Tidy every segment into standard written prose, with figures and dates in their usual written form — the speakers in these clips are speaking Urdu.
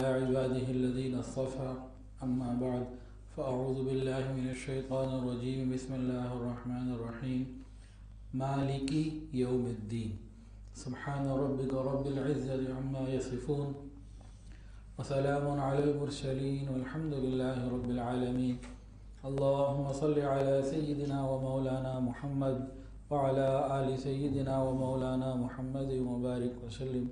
على عباده الذين اصطفى أما بعد فأعوذ بالله من الشيطان الرجيم بسم الله الرحمن الرحيم مالك يوم الدين سبحان ربك رب العزة عما يصفون وسلام على المرسلين والحمد لله رب العالمين اللهم صل على سيدنا ومولانا محمد وعلى آل سيدنا ومولانا محمد وبارك وسلم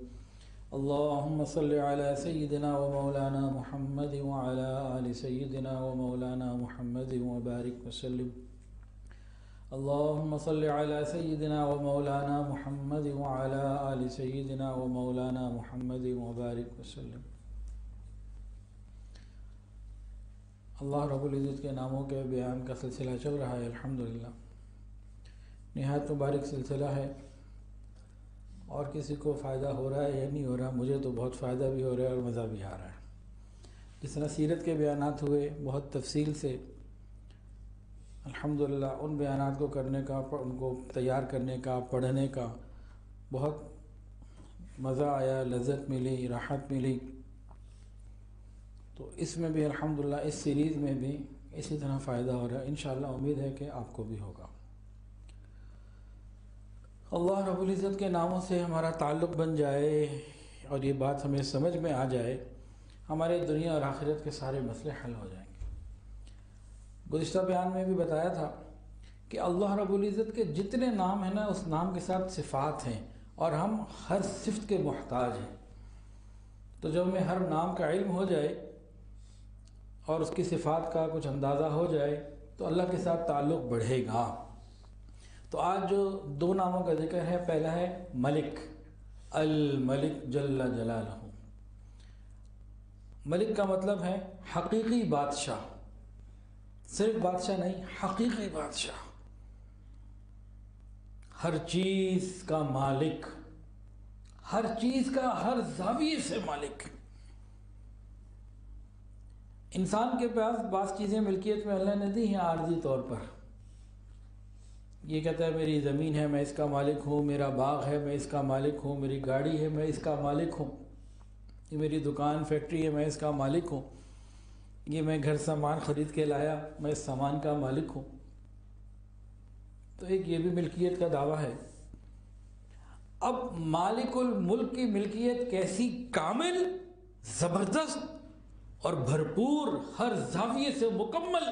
اللهم صل على سيدنا ومولانا محمد وعلى آل سيدنا ومولانا محمد وبارك وسلم اللهم صل على سيدنا ومولانا محمد وعلى آل سيدنا ومولانا محمد وبارك وسلم۔ اللہ رب العزت کے ناموں کے بیان کا سلسلہ چل رہا ہے، الحمدللہ نہایت مبارک سلسلہ ہے، اور کسی کو فائدہ ہو رہا ہے یا نہیں ہو رہا، مجھے تو بہت فائدہ بھی ہو رہا ہے اور مزہ بھی آ رہا ہے۔ جس طرح سیرت کے بیانات ہوئے بہت تفصیل سے، الحمدللہ ان بیانات کو کرنے کا، ان کو تیار کرنے کا، پڑھنے کا بہت مزہ آیا، لذت ملی، راحت ملی۔ تو اس میں بھی الحمدللہ اس سیریز میں بھی اسی طرح فائدہ ہو رہا ہے، انشاءاللہ امید ہے کہ آپ کو بھی ہوگا۔ اللہ رب العزت کے ناموں سے ہمارا تعلق بن جائے اور یہ بات ہمیں سمجھ میں آ جائے، ہمارے دنیا اور آخرت کے سارے مسئلے حل ہو جائیں گے۔ گزشتہ بیان میں بھی بتایا تھا کہ اللہ رب العزت کے جتنے نام ہیں نا، اس نام کے ساتھ صفات ہیں، اور ہم ہر صفت کے محتاج ہیں۔ تو جب ہمیں ہر نام کا علم ہو جائے اور اس کی صفات کا کچھ اندازہ ہو جائے تو اللہ کے ساتھ تعلق بڑھے گا۔ تو آج جو دو ناموں کا ذکر ہے، پہلا ہے ملک، الملک جل جلالہ۔ ملک کا مطلب ہے حقیقی بادشاہ، صرف بادشاہ نہیں، حقیقی بادشاہ، ہر چیز کا مالک، ہر چیز کا ہر زاویے سے مالک۔ انسان کے پاس بعض چیزیں ملکیت میں اللہ نے دی ہیں عارضی طور پر۔ یہ کہتا ہے میری زمین ہے، میں اس کا مالک ہوں، میرا باغ ہے، میں اس کا مالک ہوں، میری گاڑی ہے، میں اس کا مالک ہوں، یہ میری دکان فیکٹری ہے، میں اس کا مالک ہوں، یہ میں گھر سامان خرید کے لایا، میں اس سامان کا مالک ہوں۔ تو ایک یہ بھی ملکیت کا دعویٰ ہے۔ اب مالک الملک کی ملکیت کیسی کامل، زبردست اور بھرپور، ہر زاویے سے مکمل،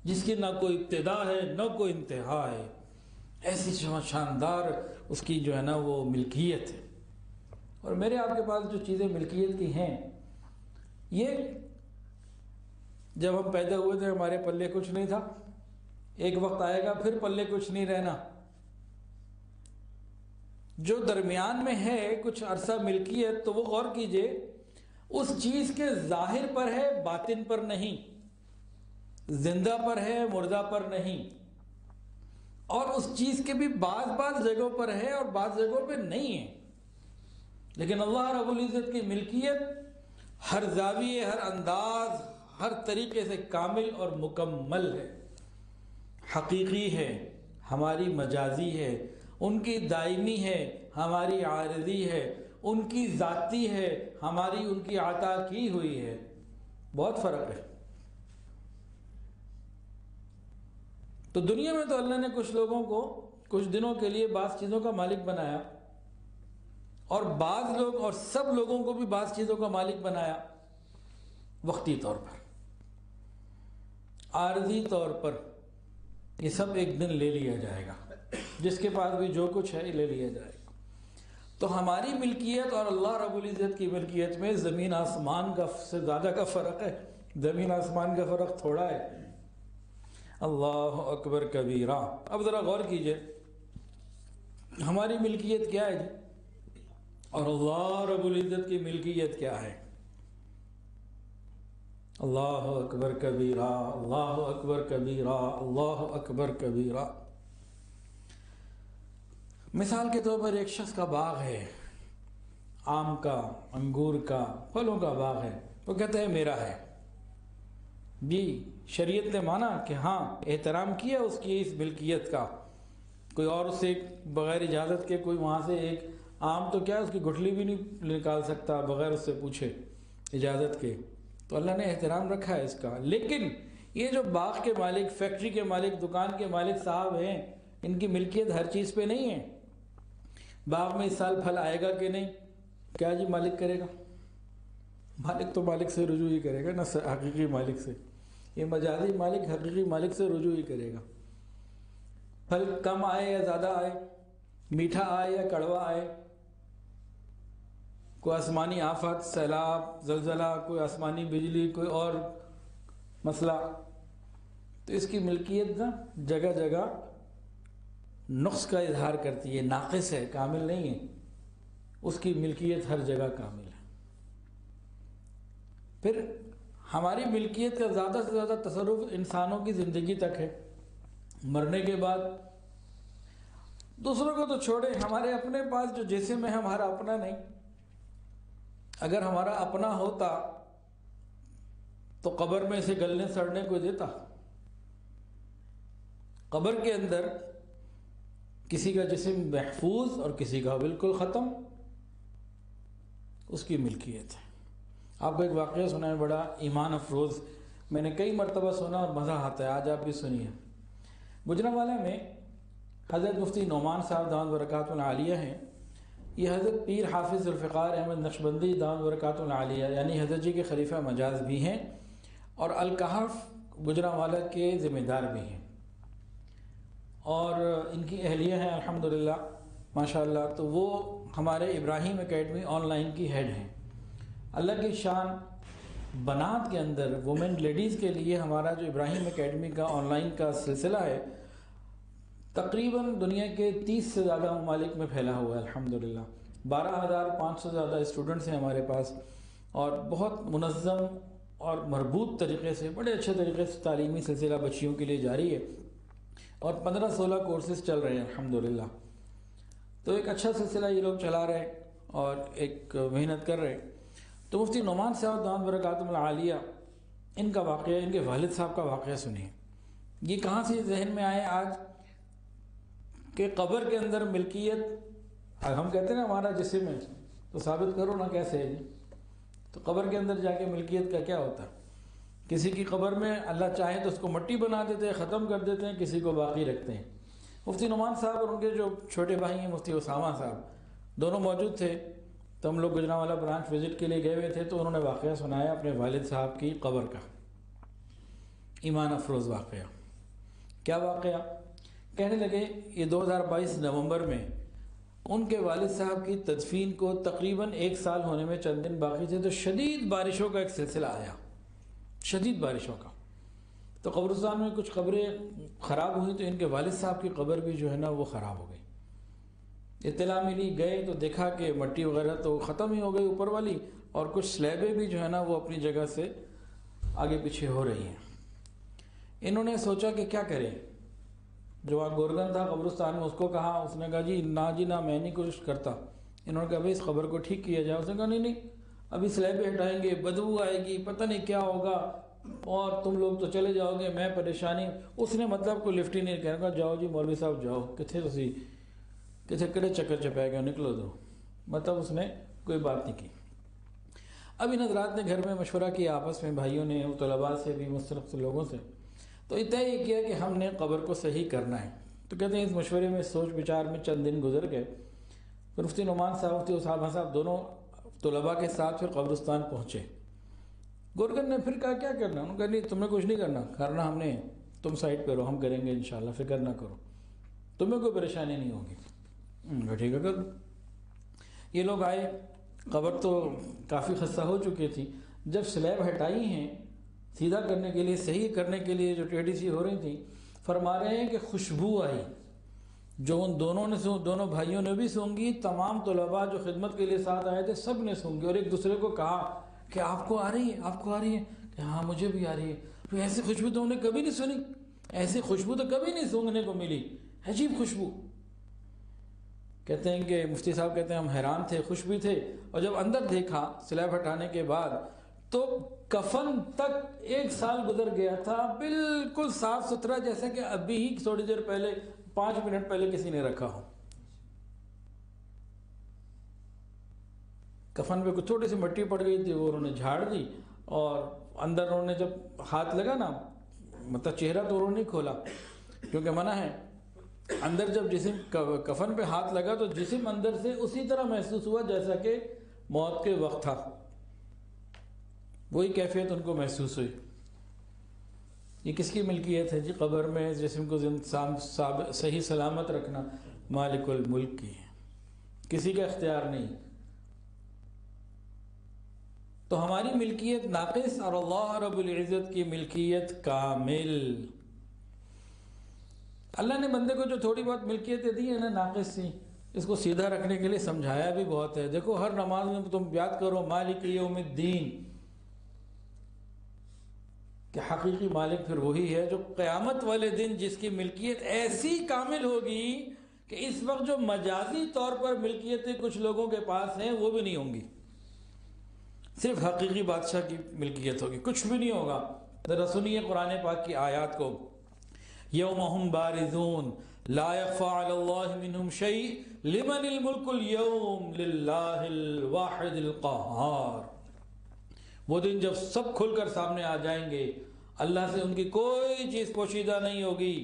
جس کی نہ کوئی ابتدا ہے نہ کوئی انتہا ہے، ایسی شاندار اس کی جو ہے نا وہ ملکیت ہے۔ اور میرے آپ کے پاس جو چیزیں ملکیت کی ہیں، یہ جب ہم پیدا ہوئے تھے ہمارے پلے کچھ نہیں تھا، ایک وقت آئے گا پھر پلے کچھ نہیں رہنا۔ جو درمیان میں ہے کچھ عرصہ ملکیت، تو وہ غور کیجئے اس چیز کے ظاہر پر ہے، باطن پر نہیں، زندہ پر ہے، مردہ پر نہیں، اور اس چیز کے بھی بعض جگہوں پر ہے اور بعض جگہوں پہ نہیں ہے۔ لیکن اللہ رب العزت کی ملکیت ہر زاویے، ہر انداز، ہر طریقے سے کامل اور مکمل ہے، حقیقی ہے، ہماری مجازی ہے، ان کی دائمی ہے، ہماری عارضی ہے، ان کی ذاتی ہے، ہماری ان کی عطا کی ہوئی ہے۔ بہت فرق ہے۔ تو دنیا میں تو اللہ نے کچھ لوگوں کو کچھ دنوں کے لیے بعض چیزوں کا مالک بنایا، اور بعض لوگ اور سب لوگوں کو بھی بعض چیزوں کا مالک بنایا، وقتی طور پر، عارضی طور پر۔ یہ سب ایک دن لے لیا جائے گا، جس کے پاس بھی جو کچھ ہے لے لیا جائے گا۔ تو ہماری ملکیت اور اللہ رب العزت کی ملکیت میں زمین آسمان کا سے زیادہ کا فرق ہے۔ زمین آسمان کا فرق تھوڑا ہے۔ اللہ اکبر کبیرہ۔ اب ذرا غور کیجئے ہماری ملکیت کیا ہے جی، اور اللہ رب العزت کی ملکیت کیا ہے۔ اللہ اکبر کبیرہ، اللہ اکبر کبیرہ، اللہ اکبر کبیرہ۔ مثال کے طور پر ایک شخص کا باغ ہے، آم کا، انگور کا، پھلوں کا باغ ہے، وہ کہتا ہے میرا ہے جی۔ شریعت نے مانا کہ ہاں، احترام کیا اس کی اس ملکیت کا۔ کوئی اور اس سے بغیر اجازت کے کوئی وہاں سے ایک آم تو کیا اس کی گٹھلی بھی نہیں نکال سکتا بغیر اس سے پوچھے، اجازت کے، تو اللہ نے احترام رکھا ہے اس کا۔ لیکن یہ جو باغ کے مالک، فیکٹری کے مالک، دکان کے مالک صاحب ہیں، ان کی ملکیت ہر چیز پہ نہیں ہے۔ باغ میں اس سال پھل آئے گا کہ نہیں، کیا جی مالک کرے گا؟ مالک تو مالک سے رجوع ہی کرے گا، نہ حقیقی مالک سے۔ یہ مجازی مالک حقیقی مالک سے رجوع ہی کرے گا۔ پھل کم آئے یا زیادہ آئے، میٹھا آئے یا کڑوا آئے، کوئی آسمانی آفت، سیلاب، زلزلہ، کوئی آسمانی بجلی، کوئی اور مسئلہ، تو اس کی ملکیت نا جگہ جگہ نقص کا اظہار کرتی ہے، ناقص ہے، کامل نہیں ہے۔ اس کی ملکیت ہر جگہ کامل ہے۔ پھر ہماری ملکیت کا زیادہ سے زیادہ تصرف انسانوں کی زندگی تک ہے، مرنے کے بعد دوسروں کو تو چھوڑے، ہمارے اپنے پاس جو جسم ہے ہمارا اپنا نہیں۔ اگر ہمارا اپنا ہوتا تو قبر میں سے گلنے سڑنے کو دیتا؟ قبر کے اندر کسی کا جسم محفوظ اور کسی کا بالکل ختم، اس کی ملکیت ہے۔ آپ کو ایک واقعہ سنائیں بڑا ایمان افروز، میں نے کئی مرتبہ سنا اور مزہ آتا ہے، آج آپ بھی سنیے۔ گجرانوالہ میں حضرت مفتی نعمان صاحب دامت برکاتہ العالیہ ہیں۔ یہ حضرت پیر حافظ ذوالفقار احمد نقشبندی دامت برکاتہ العالیہ یعنی حضرت جی کے خلیفہ مجاز بھی ہیں، اور الکہف گجرانوالہ کے ذمہ دار بھی ہیں، اور ان کی اہلیہ ہیں الحمدللہ ماشاءاللہ۔ تو وہ ہمارے ابراہیم اکیڈمی آن لائن کی ہیڈ ہیں۔ اللہ کی شان، بنات کے اندر وومن لیڈیز کے لیے ہمارا جو ابراہیم اکیڈمی کا آن لائن کا سلسلہ ہے، تقریباً دنیا کے 30 سے زیادہ ممالک میں پھیلا ہوا ہے الحمدللہ۔ 12,500 سے زیادہ اسٹوڈنٹس ہیں ہمارے پاس، اور بہت منظم اور مربوط طریقے سے، بڑے اچھے طریقے سے تعلیمی سلسلہ بچیوں کے لیے جاری ہے، اور 15-16 کورسز چل رہے ہیں الحمدللہ۔ تو ایک اچھا سلسلہ یہ لوگ چلا رہے ہیں اور ایک محنت کر رہے ہیں۔ تو مفتی نعمان صاحب دامت برکاتہ العالیہ، ان کا واقعہ، ان کے والد صاحب کا واقعہ سنیے۔ یہ کہاں سے ذہن میں آئے آج کہ قبر کے اندر ملکیت، ہم کہتے ہیں نا ہمارا جسم ہے، تو ثابت کرو نا کیسے ہے جی؟ تو قبر کے اندر جا کے ملکیت کا کیا ہوتا ہے؟ کسی کی قبر میں اللہ چاہے تو اس کو مٹی بنا دیتے ہیں، ختم کر دیتے ہیں، کسی کو باقی رکھتے ہیں۔ مفتی نعمان صاحب اور ان کے جو چھوٹے بھائی ہیں مفتی اسامہ صاحب، دونوں موجود تھے۔ تو ہم لوگ گجرانوالہ برانچ وزٹ کے لیے گئے ہوئے تھے، تو انہوں نے واقعہ سنایا اپنے والد صاحب کی قبر کا، ایمان افروز واقعہ۔ کیا واقعہ؟ کہنے لگے یہ 2022 نومبر میں ان کے والد صاحب کی تدفین کو تقریباً 1 سال ہونے میں چند دن باقی تھے، تو شدید بارشوں کا ایک سلسلہ آیا، شدید بارشوں کا۔ تو قبرستان میں کچھ قبریں خراب ہوئی، تو ان کے والد صاحب کی قبر بھی جو ہے نا وہ خراب ہو گئی۔ اطلاع ملی، گئے تو دیکھا کہ مٹی وغیرہ تو ختم ہی ہو گئی اوپر والی، اور کچھ سلیبیں بھی جو ہے نا وہ اپنی جگہ سے آگے پیچھے ہو رہی ہیں۔ انہوں نے سوچا کہ کیا کریں۔ جو وہاں گورگن تھا قبرستان میں، اس کو کہا، اس نے کہا جی نہ میں نہیں کوشش کرتا۔ انہوں نے کہا بھائی اس قبر کو ٹھیک کیا جائے۔ اس نے کہا نہیں ابھی سلیبیں ہٹائیں گے، بدبو آئے گی، پتہ نہیں کیا ہوگا، اور تم لوگ تو چلے جاؤ گے، میں پریشانی۔ اس نے مطلب کوئی لفٹ ہی نہیں کہا، جاؤ جی مولوی صاحب جاؤ، کتنے کڑے چکر چپائے گا، نکلو دو، مطلب اس نے کوئی بات نہیں کی۔ اب ان حضرات نے گھر میں مشورہ کیا آپس میں، بھائیوں نے، طلباء سے بھی، مختلف لوگوں سے، تو طے یہ کیا کہ ہم نے قبر کو صحیح کرنا ہے۔ تو کہتے ہیں اس مشورے میں، سوچ بچار میں چند دن گزر گئے۔ پھر مفتی نعمان صاحب، مفتی اسامہ صاحب دونوں طلباء کے ساتھ پھر قبرستان پہنچے۔ گورگن نے پھر کہا کیا کرنا؟ انہوں نے کہا نہیں تمہیں کچھ نہیں کرنا ہم نے، تم سائڈ پہ رہو، ہم کریں گے انشاءاللہ، فکر نہ کرو، تمہیں کوئی پریشانی نہیں ہوگی۔ ٹھیک ہے کر دو۔ یہ لوگ آئے، قبر تو کافی خستہ ہو چکی تھی، جب سلیب ہٹائی ہیں سیدھا کرنے کے لیے، صحیح کرنے کے لیے، جو ٹیڑھی سی ہو رہی تھیں، فرما رہے ہیں کہ خوشبو آئی، جو ان دونوں بھائیوں نے بھی سونگی، تمام طلباء جو خدمت کے لیے ساتھ آئے تھے سب نے سونگی، اور ایک دوسرے کو کہا کہ آپ کو آ رہی ہے، آپ کو آ رہی ہے؟ کہ ہاں مجھے بھی آ رہی ہے۔ تو ایسی خوشبو تو ہم نے کبھی نہیں سنی، ایسی خوشبو تو کبھی نہیں سونگنے کو ملی، عجیب خوشبو۔ کہتے ہیں کہ مفتی صاحب کہتے ہیں ہم حیران تھے، خوش بھی تھے، اور جب اندر دیکھا سلیب ہٹانے کے بعد تو کفن تک 1 سال گزر گیا تھا، بالکل صاف ستھرا، جیسا کہ ابھی ہی تھوڑی دیر پہلے 5 منٹ پہلے کسی نے رکھا ہو۔ کفن پہ کچھ تھوڑی سی مٹی پڑ گئی تھی، وہ انہوں نے جھاڑ دی، اور اندر انہوں نے جب ہاتھ لگا نا، مطلب چہرہ تو انہوں نے نہیں کھولا کیونکہ منع ہے، اندر جب جسم کفن پہ ہاتھ لگا تو جسم اندر سے اسی طرح محسوس ہوا جیسا کہ موت کے وقت تھا، وہی کیفیت ان کو محسوس ہوئی۔ یہ کس کی ملکیت ہے جی؟ قبر میں جسم کو صحیح سلامت رکھنا مالک الملک کی ہے، کسی کا اختیار نہیں۔ تو ہماری ملکیت ناقص اور اللہ رب العزت کی ملکیت کامل۔ اللہ نے بندے کو جو تھوڑی بہت ملکیتیں دی ہیں نا ناقص سی، اس کو سیدھا رکھنے کے لیے سمجھایا بھی بہت ہے۔ دیکھو ہر نماز میں تم یاد کرو مالک یوم الدین، کہ حقیقی مالک پھر وہی ہے جو قیامت والے دن جس کی ملکیت ایسی کامل ہوگی کہ اس وقت جو مجازی طور پر ملکیتیں کچھ لوگوں کے پاس ہیں وہ بھی نہیں ہوں گی، صرف حقیقی بادشاہ کی ملکیت ہوگی، کچھ بھی نہیں ہوگا۔ ذرا سنیے قرآن پاک کی آیات کو، یوم ہم بارزون لا یخفی علی اللہ منہم شیء لمن الملک اليوم للہ الواحد القہار۔ وہ دن جب سب کھل کر سامنے آ جائیں گے، اللہ سے ان کی کوئی چیز پوشیدہ نہیں ہوگی۔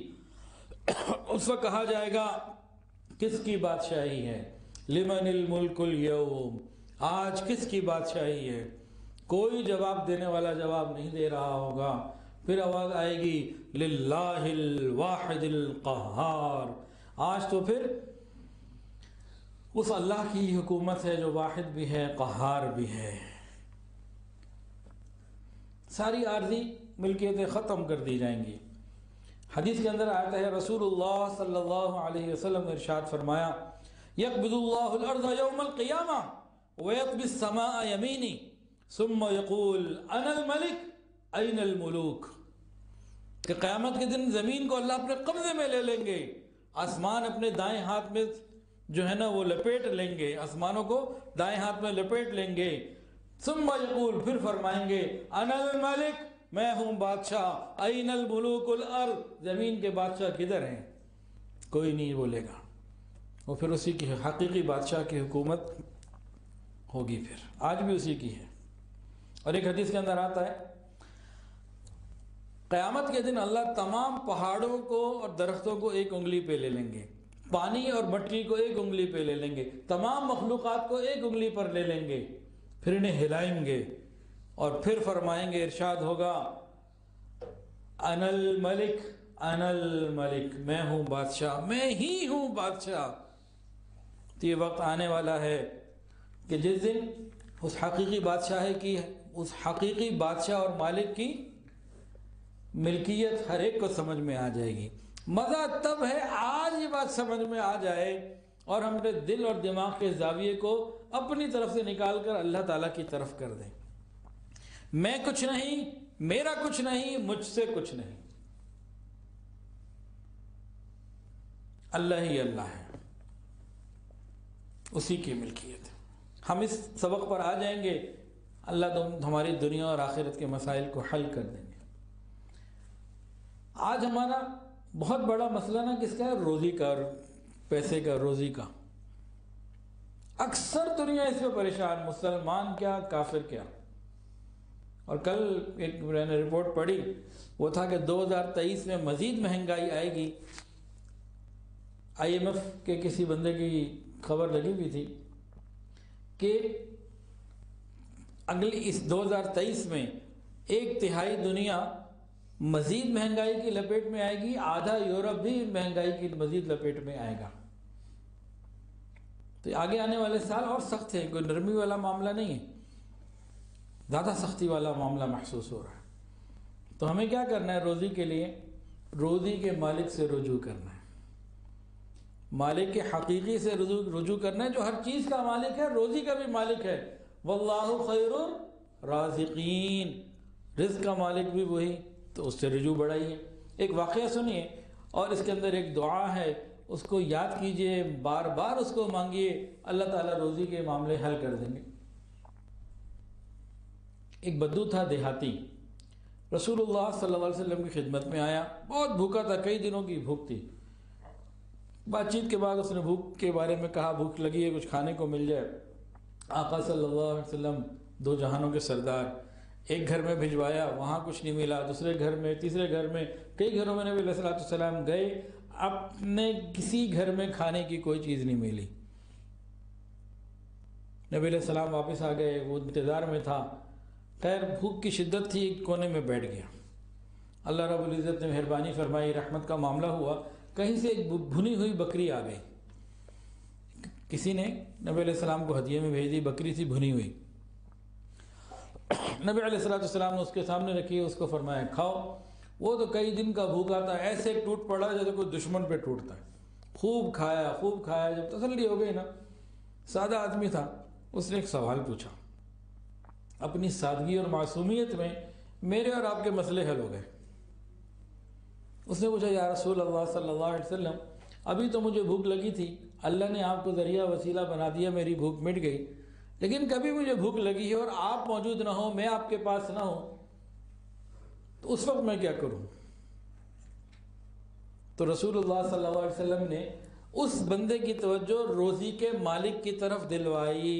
اس وقت کہا جائے گا کس کی بادشاہی ہے؟ لمن الملک اليوم، آج کس کی بادشاہی ہے؟ کوئی جواب دینے والا جواب نہیں دے رہا ہوگا۔ پھر آواز آئے گی للہ الواحد القہار، آج تو پھر اس اللہ کی حکومت ہے جو واحد بھی ہے قہار بھی ہے۔ ساری عارضی ملکیتیں ختم کر دی جائیں گی۔ حدیث کے اندر آتا ہے رسول اللہ صلی اللہ علیہ وسلم نے ارشاد فرمایا یقبض اللہ الارض یوم القیامہ ویطوی السماء یمینی ثم یقول انا الملک این الملوک، کہ قیامت کے دن زمین کو اللہ اپنے قبضے میں لے لیں گے، آسمان اپنے دائیں ہاتھ میں جو ہے نا وہ لپیٹ لیں گے، آسمانوں کو دائیں ہاتھ میں لپیٹ لیں گے، ثم یقول پھر فرمائیں گے انا الملک، میں ہوں بادشاہ، این الملوک الارض، زمین کے بادشاہ کدھر ہیں؟ کوئی نہیں بولے گا، وہ پھر اسی کی حقیقی بادشاہ کی حکومت ہوگی، پھر آج بھی اسی کی ہے۔ اور ایک حدیث کے اندر آتا ہے قیامت کے دن اللہ تمام پہاڑوں کو اور درختوں کو ایک انگلی پہ لے لیں گے، پانی اور مٹی کو ایک انگلی پہ لے لیں گے، تمام مخلوقات کو ایک انگلی پر لے لیں گے، پھر انہیں ہلائیں گے اور پھر فرمائیں گے، ارشاد ہوگا انا الملک انا الملک، میں ہوں بادشاہ، میں ہی ہوں بادشاہ۔ تو یہ وقت آنے والا ہے کہ جس دن اس حقیقی بادشاہ کی، اس حقیقی بادشاہ اور مالک کی ملکیت ہر ایک کو سمجھ میں آ جائے گی۔ مزہ تب ہے آج یہ بات سمجھ میں آ جائے اور ہم اپنے دل اور دماغ کے زاویے کو اپنی طرف سے نکال کر اللہ تعالیٰ کی طرف کر دیں۔ میں کچھ نہیں، میرا کچھ نہیں، مجھ سے کچھ نہیں، اللہ ہی اللہ ہے، اسی کی ملکیت ہے۔ ہم اس سبق پر آ جائیں گے، اللہ ہماری دنیا اور آخرت کے مسائل کو حل کر دیں گے۔ آج ہمارا بہت بڑا مسئلہ نا کس کا ہے؟ روزی کا، پیسے کا، روزی کا۔ اکثر دنیا اس پہ پریشان، مسلمان کیا کافر کیا۔ اور کل ایک میں نے رپورٹ پڑھی، وہ تھا کہ 2023 میں مزید مہنگائی آئے گی۔ IMF کے کسی بندے کی خبر لگی ہوئی تھی کہ اگلی اس 2023 میں 1/3 دنیا مزید مہنگائی کی لپیٹ میں آئے گی، آدھا یورپ بھی مہنگائی کی مزید لپیٹ میں آئے گا۔ تو آگے آنے والے سال اور سخت ہے، کوئی نرمی والا معاملہ نہیں ہے، زیادہ سختی والا معاملہ محسوس ہو رہا ہے۔ تو ہمیں کیا کرنا ہے؟ روزی کے لیے روزی کے مالک سے رجوع کرنا ہے، مالک کے حقیقی سے رجوع کرنا ہے جو ہر چیز کا مالک ہے، روزی کا بھی مالک ہے۔ واللہ خیر الرازقین، رزق کا مالک بھی وہی، تو اس سے رجوع بڑھائیے۔ ایک واقعہ سنیے اور اس کے اندر ایک دعا ہے، اس کو یاد کیجئے، بار بار اس کو مانگیے، اللہ تعالیٰ روزی کے معاملے حل کر دیں گے۔ ایک بدو تھا دیہاتی، رسول اللہ صلی اللہ علیہ وسلم کی خدمت میں آیا، بہت بھوکا تھا، کئی دنوں کی بھوک تھی۔ بات چیت کے بعد اس نے بھوک کے بارے میں کہا، بھوک لگی ہے، کچھ کھانے کو مل جائے۔ آقا صلی اللہ علیہ وسلم دو جہانوں کے سردار، ایک گھر میں بھجوایا، وہاں کچھ نہیں ملا، دوسرے گھر میں، تیسرے گھر میں، کئی گھروں میں نبی علیہ السلام گئے، اپنے کسی گھر میں کھانے کی کوئی چیز نہیں ملی۔ نبی علیہ السلام واپس آ گئے، وہ انتظار میں تھا، خیر بھوک کی شدت تھی، ایک کونے میں بیٹھ گیا۔ اللہ رب العزت نے مہربانی فرمائی، رحمت کا معاملہ ہوا، کہیں سے ایک بھنی ہوئی بکری آ گئی، کسی نے نبی علیہ السلام کو ہدیے میں بھیج دی، بکری تھی بھنی ہوئی۔ نبی علیہ السلام نے اس کے سامنے رکھی، اس کو فرمایا کھاؤ۔ وہ تو کئی دن کا بھوکا تھا، ایسے ٹوٹ پڑا جیسے کوئی دشمن پہ ٹوٹتا ہے، خوب کھایا، جب تسلی ہو گئی نا، سادہ آدمی تھا، اس نے ایک سوال پوچھا، اپنی سادگی اور معصومیت میں میرے اور آپ کے مسئلے حل ہو گئے۔ اس نے پوچھا یا رسول اللہ صلی اللہ علیہ وسلم، ابھی تو مجھے بھوک لگی تھی، اللہ نے آپ کو ذریعہ وسیلہ بنا دیا، میری بھوک مٹ گئی، لیکن کبھی مجھے بھوک لگی ہے اور آپ موجود نہ ہو، میں آپ کے پاس نہ ہوں، تو اس وقت میں کیا کروں؟ تو رسول اللہ صلی اللہ علیہ وسلم نے اس بندے کی توجہ روزی کے مالک کی طرف دلوائی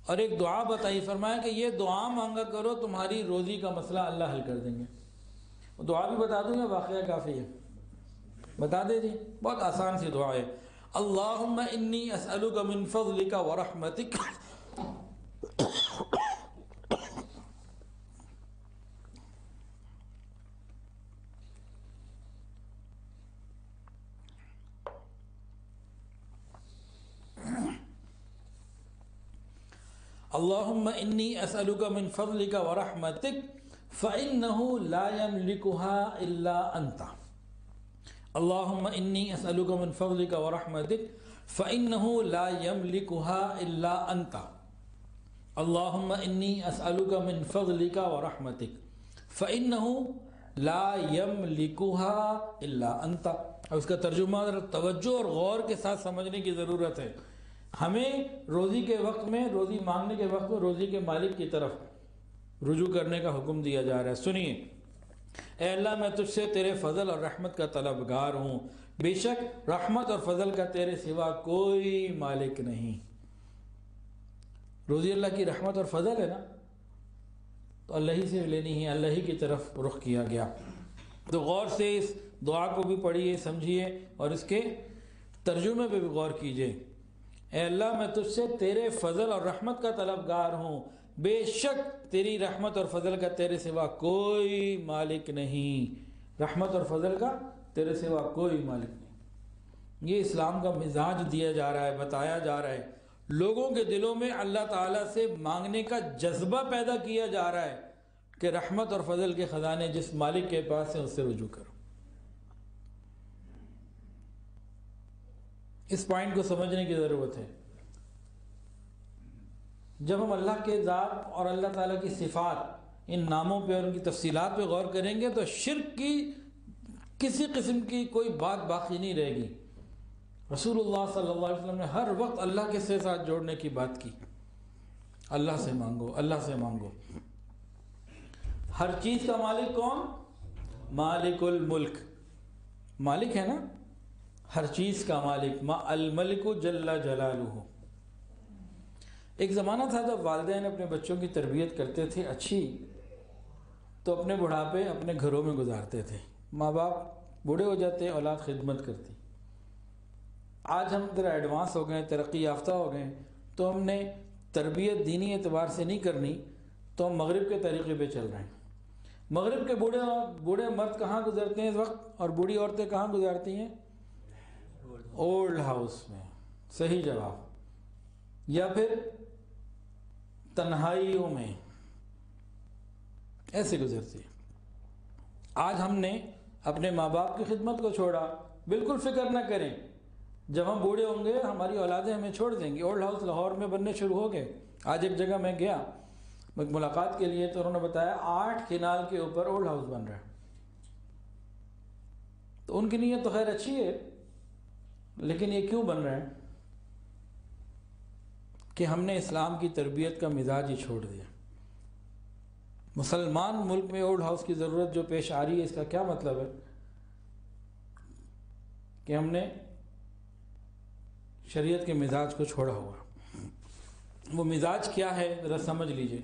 اور ایک دعا بتائی، فرمایا کہ یہ دعا مانگا کرو، تمہاری روزی کا مسئلہ اللہ حل کر دیں گے۔ دعا بھی بتا دوں یا واقعہ کافی ہے؟ بتا دے جی، بہت آسان سی دعا ہے، اللہم انی اسألک من فضلک ورحمتک اللہم انی اسألک من فضلک ورحمتک فإنہ لا یملکها الا انت اللہم انی اسألک من فضلک ورحمتک فإنہ لا یملکها الا انت اللہم انی اسألک من فضلک ورحمتک فإنہ لا یملکها الا انت۔ اور اس کا ترجمہ توجہ اور غور کے ساتھ سمجھنے کی ضرورت ہے۔ ہمیں روزی کے وقت میں، روزی مانگنے کے وقت میں روزی کے مالک کی طرف رجوع کرنے کا حکم دیا جا رہا ہے۔ سنیے، اے اللہ میں تجھ سے تیرے فضل اور رحمت کا طلبگار ہوں، بے شک رحمت اور فضل کا تیرے سوا کوئی مالک نہیں۔ روزی اللہ کی رحمت اور فضل ہے نا، تو اللہ ہی سے لینی ہے، اللہ ہی کی طرف رخ کیا گیا۔ تو غور سے اس دعا کو بھی پڑھیے، سمجھیے اور اس کے ترجمے پہ بھی غور کیجیے۔ اے اللہ میں تجھ سے تیرے فضل اور رحمت کا طلبگار ہوں، بے شک تیری رحمت اور فضل کا تیرے سوا کوئی مالک نہیں۔ رحمت اور فضل کا تیرے سوا کوئی مالک نہیں، یہ اسلام کا مزاج دیا جا رہا ہے، بتایا جا رہا ہے، لوگوں کے دلوں میں اللہ تعالیٰ سے مانگنے کا جذبہ پیدا کیا جا رہا ہے کہ رحمت اور فضل کے خزانے جس مالک کے پاس ہیں اس سے رجوع کرو۔ اس پوائنٹ کو سمجھنے کی ضرورت ہے۔ جب ہم اللہ کے ذات اور اللہ تعالیٰ کی صفات، ان ناموں پہ اور ان کی تفصیلات پہ غور کریں گے تو شرک کی کسی قسم کی کوئی بات باقی نہیں رہے گی۔ رسول اللہ صلی اللہ علیہ وسلم نے ہر وقت اللہ کے ساتھ جوڑنے کی بات کی، اللہ سے مانگو، اللہ سے مانگو۔ ہر چیز کا مالک کون؟ مالک الملک، مالک ہے نا، ہر چیز کا مالک، ما الملک جل جلالہ۔ ایک زمانہ تھا جب والدین اپنے بچوں کی تربیت کرتے تھے اچھی، تو اپنے بڑھاپے اپنے گھروں میں گزارتے تھے، ماں باپ بوڑھے ہو جاتے، اولاد خدمت کرتی۔ آج ہم ذرا ایڈوانس ہو گئے، ترقی یافتہ ہو گئے، تو ہم نے تربیت دینی اعتبار سے نہیں کرنی، تو ہم مغرب کے طریقے پہ چل رہے ہیں۔ مغرب کے بوڑھے مرد کہاں گزرتے ہیں اس وقت، اور بوڑھی عورتیں کہاں گزارتی ہیں؟ اولڈ ہاؤس میں۔ صحیح جواب۔ یا پھر تنہائیوں میں، ایسے گزرتی ہے۔ آج ہم نے اپنے ماں باپ کی خدمت کو چھوڑا۔ بالکل فکر نہ کریں، جب ہم بوڑھے ہوں گے ہماری اولادیں ہمیں چھوڑ دیں گی۔ اولڈ ہاؤس لاہور میں بننے شروع ہو گئے۔ آج ایک جگہ میں گیا ملاقات کے لیے، تو انہوں نے بتایا 8 کنال کے اوپر اولڈ ہاؤس بن رہا ہے۔ تو ان کی نیت تو خیر اچھی ہے، لیکن یہ کیوں بن رہا ہے؟ کہ ہم نے اسلام کی تربیت کا مزاج ہی چھوڑ دیا۔ مسلمان ملک میں اولڈ ہاؤس کی ضرورت جو پیش آ رہی ہے، اس کا کیا مطلب ہے؟ کہ ہم نے شریعت کے مزاج کو چھوڑا ہوا۔ وہ مزاج کیا ہے ذرا سمجھ لیجئے۔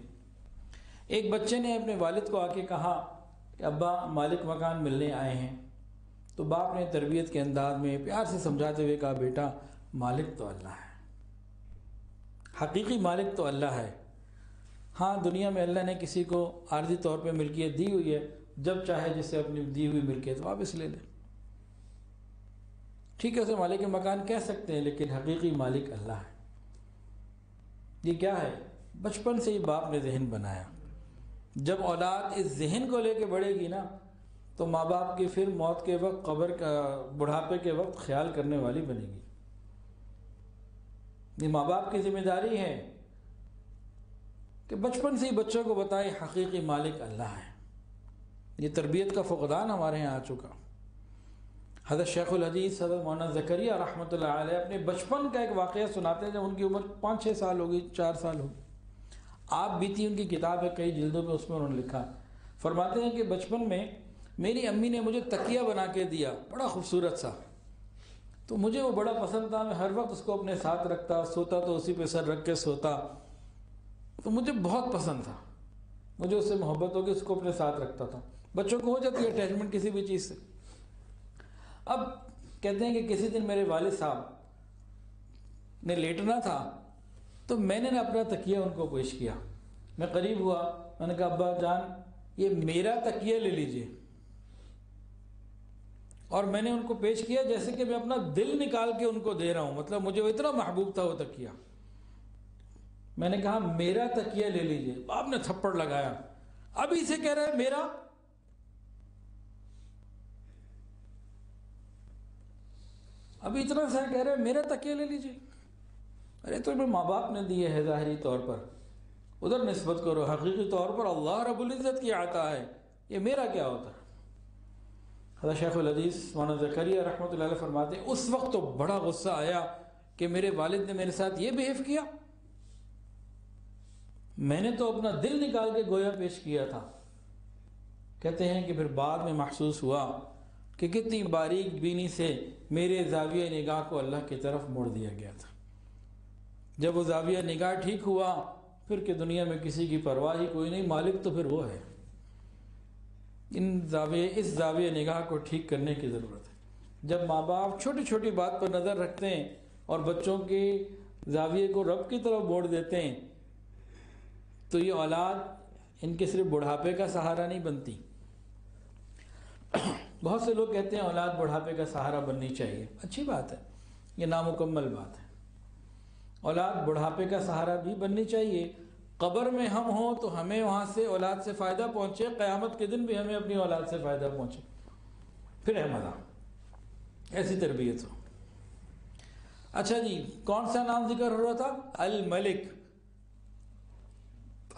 ایک بچے نے اپنے والد کو آ کے کہا کہ ابا مالک مکان ملنے آئے ہیں، تو باپ نے تربیت کے انداز میں پیار سے سمجھاتے ہوئے کہا بیٹا مالک تو اللہ ہے، حقیقی مالک تو اللہ ہے۔ ہاں دنیا میں اللہ نے کسی کو عارضی طور پہ ملکیت دی ہوئی ہے، جب چاہے جس سے اپنی دی ہوئی ملکیت واپس لے لے، ٹھیک ہے، اسے مالک مکان کہہ سکتے ہیں، لیکن حقیقی مالک اللہ ہے۔ یہ کیا ہے؟ بچپن سے ہی باپ نے ذہن بنایا۔ جب اولاد اس ذہن کو لے کے بڑھے گی نا تو ماں باپ کی پھر موت کے وقت، قبر کا، بڑھاپے کے وقت خیال کرنے والی بنے گی۔ یہ ماں باپ کی ذمہ داری ہے کہ بچپن سے ہی بچوں کو بتائے حقیقی مالک اللہ ہے۔ یہ تربیت کا فقدان ہمارے یہاں آ چکا۔ حضرت شیخ الحدیث حضرت مولانا زکریا رحمۃ اللہ علیہ اپنے بچپن کا ایک واقعہ سناتے ہیں جب ان کی عمر 5-6 سال ہوگی، 4 سال ہوگی۔ آپ بیتی ان کی کتاب ہے، کئی جلدوں میں، اس میں انہوں نے لکھا، فرماتے ہیں کہ بچپن میں میری امی نے مجھے تکیہ بنا کے دیا، بڑا خوبصورت سا، تو مجھے وہ بڑا پسند تھا، میں ہر وقت اس کو اپنے ساتھ رکھتا، سوتا تو اسی پہ سر رکھ کے سوتا، تو مجھے بہت پسند تھا، مجھے اس سے محبت ہو کے اس کو اپنے ساتھ رکھتا تھا۔ بچوں کو ہو جاتی ہے اٹیچمنٹ کسی بھی چیز سے۔ اب کہتے ہیں کہ کسی دن میرے والد صاحب نے لیٹنا تھا تو میں نے اپنا تکیہ ان کو پیش کیا، میں قریب ہوا، میں نے کہا ابا جان یہ میرا تکیہ لے لیجئے، اور میں نے ان کو پیش کیا جیسے کہ میں اپنا دل نکال کے ان کو دے رہا ہوں، مطلب مجھے وہ اتنا محبوب تھا وہ تکیہ۔ میں نے کہا میرا تکیہ لے لیجئے، آپ نے تھپڑ لگایا، ابھی سے کہہ رہا ہے میرا، ابھی اتنا سا کہہ رہے ہیں میرا تکیہ لے لیجئے۔ ارے تو میں ماں باپ نے دیے ہے ظاہری طور پر، ادھر نسبت کرو، حقیقی طور پر اللہ رب العزت کی عطا ہے، یہ میرا کیا ہوتا ہے؟ حضرت شیخ الحدیث مولانا زکریا رحمۃ اللہ علیہ فرماتے ہیں اس وقت تو بڑا غصہ آیا کہ میرے والد نے میرے ساتھ یہ بہیو کیا، میں نے تو اپنا دل نکال کے گویا پیش کیا تھا۔ کہتے ہیں کہ پھر بعد میں محسوس ہوا کہ کتنی باریک بینی سے میرے زاویہ نگاہ کو اللہ کی طرف موڑ دیا گیا تھا۔ جب وہ زاویہ نگاہ ٹھیک ہوا پھر کہ دنیا میں کسی کی پرواہ ہی کوئی نہیں، مالک تو پھر وہ ہے۔ اس زاویہ نگاہ کو ٹھیک کرنے کی ضرورت ہے۔ جب ماں باپ چھوٹی چھوٹی بات پر نظر رکھتے ہیں اور بچوں کے زاویے کو رب کی طرف موڑ دیتے ہیں تو یہ اولاد ان کے صرف بڑھاپے کا سہارا نہیں بنتی۔ بہت سے لوگ کہتے ہیں اولاد بڑھاپے کا سہارا بننی چاہیے، اچھی بات ہے، یہ نامکمل بات ہے۔ اولاد بڑھاپے کا سہارا بھی بننی چاہیے، قبر میں ہم ہوں تو ہمیں وہاں سے اولاد سے فائدہ پہنچے، قیامت کے دن بھی ہمیں اپنی اولاد سے فائدہ پہنچے، پھر ہے مزہ، ایسی تربیت ہو۔ اچھا جی، کون سا نام ذکر ہو رہا تھا؟ الملک۔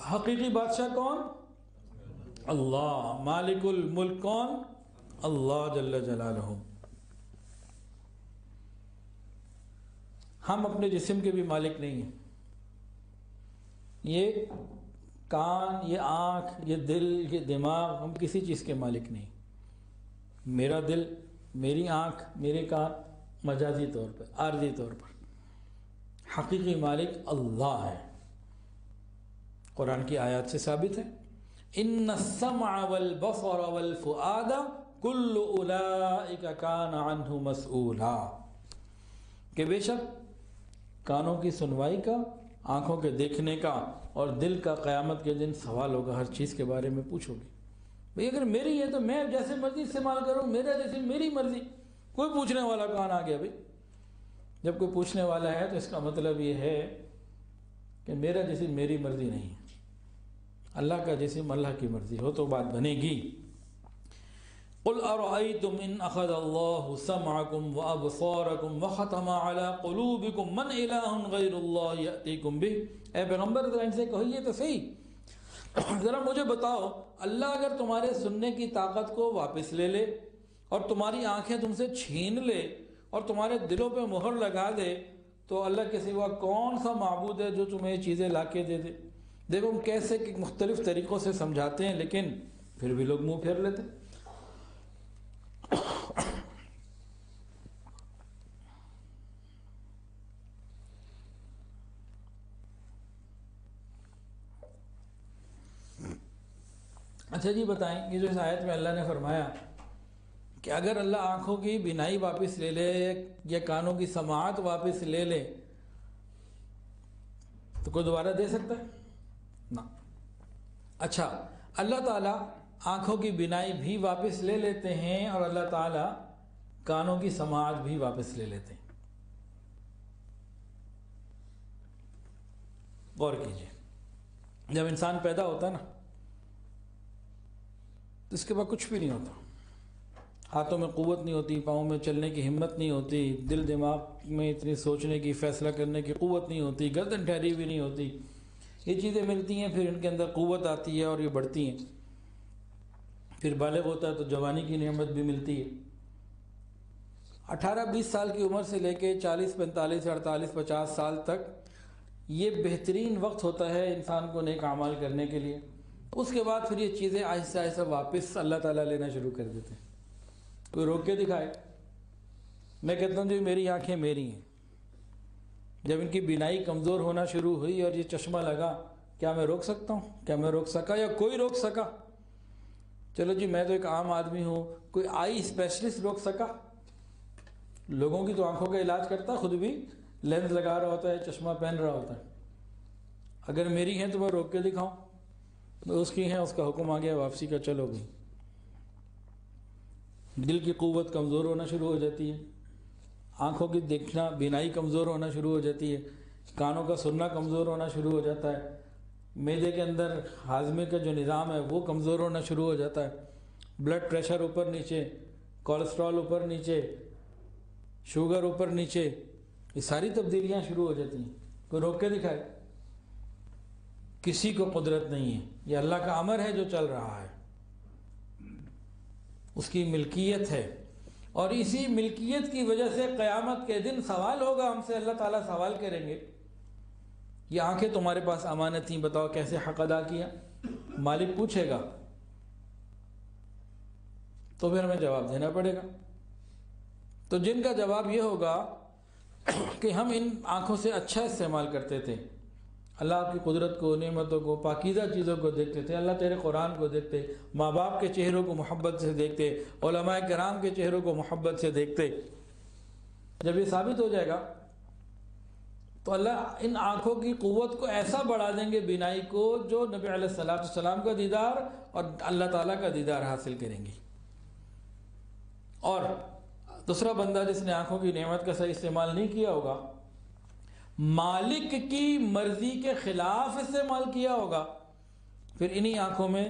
حقیقی بادشاہ کون؟ اللہ۔ مالک الملک کون؟ اللہ جل جلالہ۔ ہم اپنے جسم کے بھی مالک نہیں ہیں، یہ کان، یہ آنکھ، یہ دل، یہ دماغ، ہم کسی چیز کے مالک نہیں۔ میرا دل، میری آنکھ، میرے کان مجازی طور پر، عارضی طور پر، حقیقی مالک اللہ ہے۔ قرآن کی آیات سے ثابت ہے، ان السمع والبصر والفؤاد کل اولئک کان عنہ مسئولا، کہ بے شک کانوں کی سنوائی کا، آنکھوں کے دیکھنے کا اور دل کا قیامت کے دن سوال ہوگا، ہر چیز کے بارے میں پوچھو گے۔ بھئی اگر میری ہے تو میں جیسے مرضی استعمال کروں، میرا جیسے میری مرضی، کوئی پوچھنے والا کہاں آ گیا؟ بھئی جب کوئی پوچھنے والا ہے تو اس کا مطلب یہ ہے کہ میرا جسم میری مرضی نہیں ہے، اللہ کا جسم اللہ کی مرضی ہو تو بات بنے گی۔ قل ارأيتم ان اخذ الله سمعكم وابصاركم وختم على قلوبكم من اله غير الله يأتيكم به۔ اے پیغمبر ذرا ان سے کہیے تو صحیح، ذرا مجھے بتاؤ، اللہ اگر تمہارے سننے کی طاقت کو واپس لے لے اور تمہاری آنکھیں تم سے چھین لے اور تمہارے دلوں پہ مہر لگا دے تو اللہ کے سوا کون سا معبود ہے جو تمہیں یہ چیزیں لا کے دے دے؟ دیکھو ہم کیسے کہ مختلف طریقوں سے سمجھاتے ہیں لیکن پھر بھی لوگ منہ پھیر لیتے۔ اچھا جی بتائیں، یہ جو اس آیت میں اللہ نے فرمایا کہ اگر اللہ آنکھوں کی بینائی واپس لے لے یا کانوں کی سماعت واپس لے لے تو کوئی دوبارہ دے سکتا ہے؟ نہ۔ اچھا، اللہ تعالیٰ آنکھوں کی بینائی بھی واپس لے لیتے ہیں اور اللہ تعالیٰ کانوں کی سماعت بھی واپس لے لیتے ہیں۔ غور کیجئے، جب انسان پیدا ہوتا ہے نا تو اس کے بعد کچھ بھی نہیں ہوتا، ہاتھوں میں قوت نہیں ہوتی، پاؤں میں چلنے کی ہمت نہیں ہوتی، دل دماغ میں اتنی سوچنے کی، فیصلہ کرنے کی قوت نہیں ہوتی، گردن ٹھہری بھی نہیں ہوتی۔ یہ چیزیں ملتی ہیں، پھر ان کے اندر قوت آتی ہے اور یہ بڑھتی ہیں، پھر بالغ ہوتا ہے تو جوانی کی نعمت بھی ملتی ہے۔ 18-20 سال کی عمر سے لے کے 40 45 48 50 سال تک یہ بہترین وقت ہوتا ہے انسان کو نیک اعمال کرنے کے لیے۔ اس کے بعد پھر یہ چیزیں آہستہ آہستہ واپس اللہ تعالیٰ لینا شروع کر دیتے ہیں۔ کوئی روک کے دکھائے، میں کہتا ہوں جی میری آنکھیں میری ہیں، جب ان کی بینائی کمزور ہونا شروع ہوئی اور یہ چشمہ لگا، کیا میں روک سکتا ہوں؟ کیا میں روک سکا یا کوئی روک سکا؟ چلو جی میں تو ایک عام آدمی ہوں، کوئی آئی اسپیشلسٹ روک سکا؟ لوگوں کی تو آنکھوں کا علاج کرتا، خود بھی لینس لگا رہا ہوتا ہے، چشمہ پہن رہا ہوتا ہے۔ اگر میری ہیں تو میں روک کے دکھاؤں؟ اس کی ہیں، اس کا حکم آ گیا واپسی کا، چلو گئی۔ دل کی قوت کمزور ہونا شروع ہو جاتی ہے، آنکھوں کی دیکھنا بینائی کمزور ہونا شروع ہو جاتی ہے، کانوں کا سننا کمزور ہونا شروع ہو جاتا ہے، معدے کے اندر ہاضمے کا جو نظام ہے وہ کمزور ہونا شروع ہو جاتا ہے، بلڈ پریشر اوپر نیچے، کولیسٹرول اوپر نیچے، شوگر اوپر نیچے، یہ ساری تبدیلیاں شروع ہو جاتی ہیں۔ کوئی روک کے دکھائے؟ کسی کو قدرت نہیں ہے، یہ اللہ کا امر ہے جو چل رہا ہے، اس کی ملکیت ہے، اور اسی ملکیت کی وجہ سے قیامت کے دن سوال ہوگا ہم سے، اللہ تعالیٰ سوال کریں گے، یہ آنکھیں تمہارے پاس امانت تھیں، بتاؤ کیسے حق ادا کیا؟ مالک پوچھے گا تو پھر ہمیں جواب دینا پڑے گا۔ تو جن کا جواب یہ ہوگا کہ ہم ان آنکھوں سے اچھا استعمال کرتے تھے، اللہ کی قدرت کو، نعمتوں کو، پاکیزہ چیزوں کو دیکھتے تھے، اللہ تیرے قرآن کو دیکھتے، ماں باپ کے چہروں کو محبت سے دیکھتے، علماء کرام کے چہروں کو محبت سے دیکھتے، جب یہ ثابت ہو جائے گا تو اللہ ان آنکھوں کی قوت کو ایسا بڑھا دیں گے، بینائی کو، جو نبی علیہ السلام کا دیدار اور اللہ تعالیٰ کا دیدار حاصل کریں گے۔ اور دوسرا بندہ جس نے آنکھوں کی نعمت کا صحیح استعمال نہیں کیا ہوگا، مالک کی مرضی کے خلاف استعمال کیا ہوگا، پھر انہی آنکھوں میں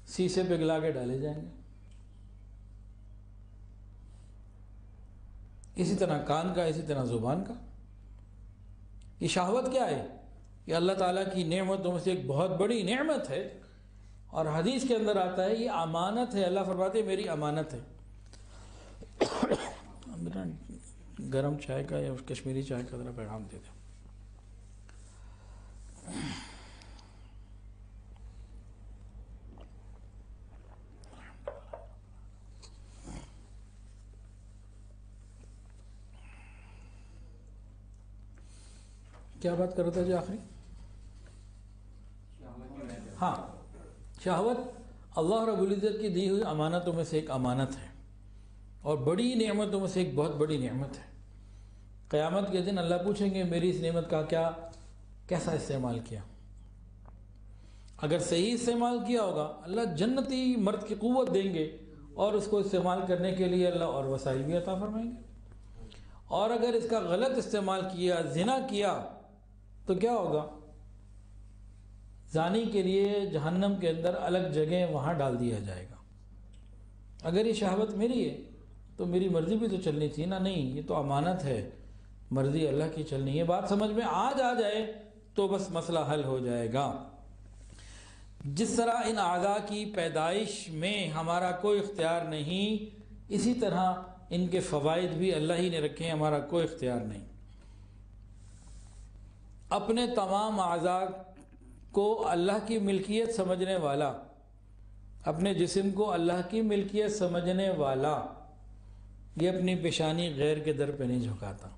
شیشے پگھلا کے ڈالے جائیں گے۔ اسی طرح کان کا، اسی طرح زبان کا۔ یہ شہوت کیا ہے؟ یہ اللہ تعالیٰ کی نعمتوں میں سے ایک بہت بڑی نعمت ہے، اور حدیث کے اندر آتا ہے یہ امانت ہے، اللہ فرماتے ہیں میری امانت ہے۔ گرم چائے کا یا کشمیری چائے کا ذرا پیغام دے دیں۔ کیا بات کر رہا تھا جی آخری؟ ہاں، شہوت اللہ رب العزت کی دی ہوئی امانتوں میں سے ایک امانت ہے، اور بڑی نعمتوں میں سے ایک بہت بڑی نعمت ہے۔ قیامت کے دن اللہ پوچھیں گے میری اس نعمت کا کیسا استعمال کیا؟ اگر صحیح استعمال کیا ہوگا اللہ جنتی مرد کی قوت دیں گے، اور اس کو استعمال کرنے کے لیے اللہ اور وسائل بھی عطا فرمائیں گے، اور اگر اس کا غلط استعمال کیا، زنا کیا، تو کیا ہوگا؟ زانی کے لیے جہنم کے اندر الگ جگہ وہاں ڈال دیا جائے گا۔ اگر یہ شہوت میری ہے تو میری مرضی بھی تو چلنی تھی نا، نہیں، یہ تو امانت ہے، مرضی اللہ کی چلنی ہے۔ بات سمجھ میں آ جائے تو بس مسئلہ حل ہو جائے گا۔ جس طرح ان اعضاء کی پیدائش میں ہمارا کوئی اختیار نہیں، اسی طرح ان کے فوائد بھی اللہ ہی نے رکھے ہیں، ہمارا کوئی اختیار نہیں۔ اپنے تمام اعضاء کو اللہ کی ملکیت سمجھنے والا، اپنے جسم کو اللہ کی ملکیت سمجھنے والا، یہ اپنی پیشانی غیر کے در پہ نہیں جھکاتا،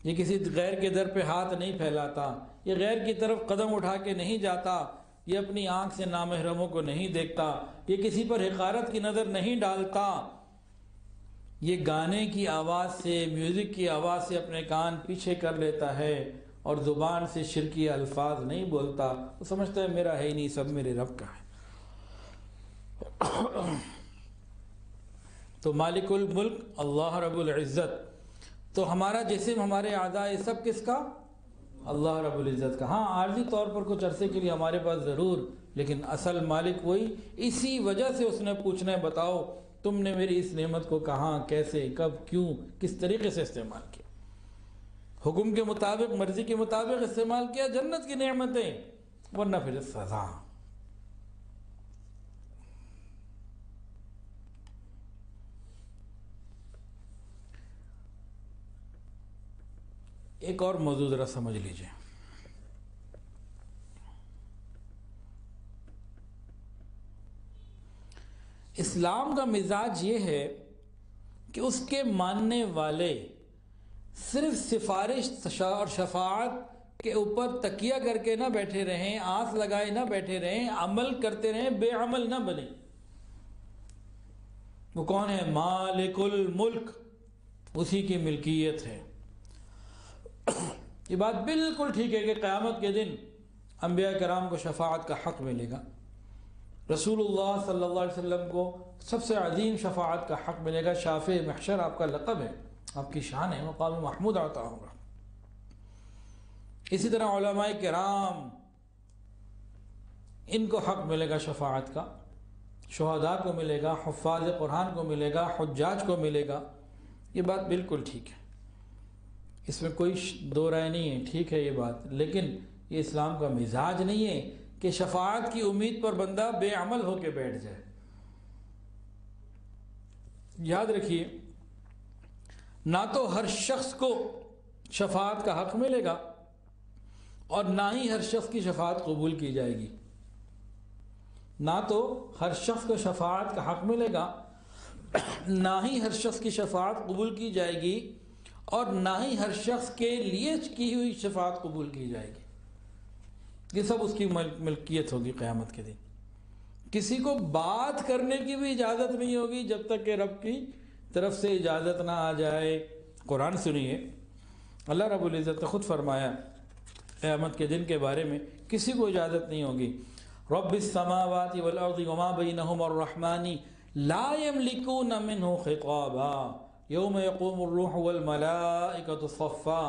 یہ کسی غیر کے در پہ ہاتھ نہیں پھیلاتا، یہ غیر کی طرف قدم اٹھا کے نہیں جاتا، یہ اپنی آنکھ سے نامحرموں کو نہیں دیکھتا، یہ کسی پر حقارت کی نظر نہیں ڈالتا، یہ گانے کی آواز سے، میوزک کی آواز سے اپنے کان پیچھے کر لیتا ہے اور زبان سے شرکی الفاظ نہیں بولتا، وہ سمجھتا ہے میرا ہے ہی نہیں، سب میرے رب کا ہے۔ تو مالک الملک اللہ رب العزت، تو ہمارا جسم، ہمارے اعضاء، یہ سب کس کا؟ اللہ رب العزت کا۔ ہاں عارضی طور پر کچھ عرصے کے لیے ہمارے پاس ضرور، لیکن اصل مالک وہی، اسی وجہ سے اس نے پوچھنا ہے بتاؤ تم نے میری اس نعمت کو کہاں، کیسے، کب، کیوں، کس طریقے سے استعمال کیا؟ حکم کے مطابق، مرضی کے مطابق استعمال کیا جنت کی نعمتیں، ورنہ پھر سزا۔ ایک اور موضوع ذرا سمجھ لیجئے۔ اسلام کا مزاج یہ ہے کہ اس کے ماننے والے صرف سفارش اور شفاعت کے اوپر تکیہ کر کے نہ بیٹھے رہیں، آس لگائے نہ بیٹھے رہیں، عمل کرتے رہیں، بے عمل نہ بنیں۔ وہ کون ہے؟ مالک الملک، اسی کی ملکیت ہے۔ یہ بات بالکل ٹھیک ہے کہ قیامت کے دن انبیاء کرام کو شفاعت کا حق ملے گا، رسول اللہ صلی اللہ علیہ وسلم کو سب سے عظیم شفاعت کا حق ملے گا، شافع محشر آپ کا لقب ہے، آپ کی شان ہے، مقام محمود عطا ہوگا۔ اسی طرح علماء کرام، ان کو حق ملے گا شفاعت کا، شہداء کو ملے گا، حفاظ قرآن کو ملے گا، حجاج کو ملے گا۔ یہ بات بالکل ٹھیک ہے، اس میں کوئی دو رائے نہیں ہے، ٹھیک ہے یہ بات، لیکن یہ اسلام کا مزاج نہیں ہے کہ شفاعت کی امید پر بندہ بے عمل ہو کے بیٹھ جائے۔ یاد رکھیے، نہ تو ہر شخص کو شفاعت کا حق ملے گا اور نہ ہی ہر شخص کی شفاعت قبول کی جائے گی۔ نہ تو ہر شخص کو شفاعت کا حق ملے گا، نہ ہی ہر شخص کی شفاعت قبول کی جائے گی، اور نہ ہی ہر شخص کے لیے کی ہوئی شفاعت قبول کی جائے گی۔ یہ سب اس کی ملکیت ہوگی قیامت کے دن۔ کسی کو بات کرنے کی بھی اجازت نہیں ہوگی جب تک کہ رب کی طرف سے اجازت نہ آ جائے۔ قرآن سنیے، اللہ رب العزت نے خود فرمایا قیامت کے دن کے بارے میں کسی کو اجازت نہیں ہوگی۔ رب السماوات والارض وما بینہما الرحمن لا یملکون منہ خطابا یوم یقوم الروح والملائکۃ صفا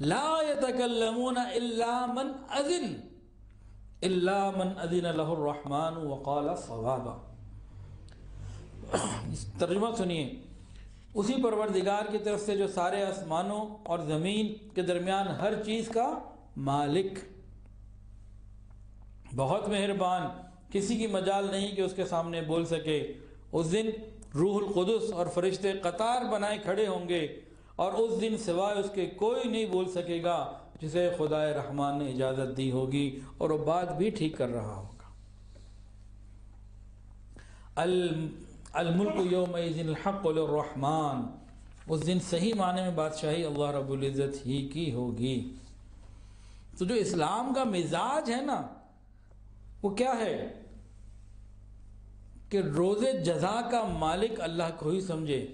لا یتکلمون الا من اذن له الرحمن وقال صوابا۔ ترجمہ سنیے، اسی پروردگار کی طرف سے جو سارے آسمانوں اور زمین کے درمیان ہر چیز کا مالک، بہت مہربان، کسی کی مجال نہیں کہ اس کے سامنے بول سکے۔ اس دن روح القدس اور فرشتے قطار بنائے کھڑے ہوں گے، اور اس دن سوائے اس کے کوئی نہیں بول سکے گا جسے خدا رحمان نے اجازت دی ہوگی، اور وہ بات بھی ٹھیک کر رہا ہوگا۔ الملک یومئذ الحق للرحمن، اس دن صحیح معنی میں بادشاہی اللہ رب العزت ہی کی ہوگی۔ تو جو اسلام کا مزاج ہے نا، وہ کیا ہے کہ روز جزا کا مالک اللہ کو ہی سمجھے،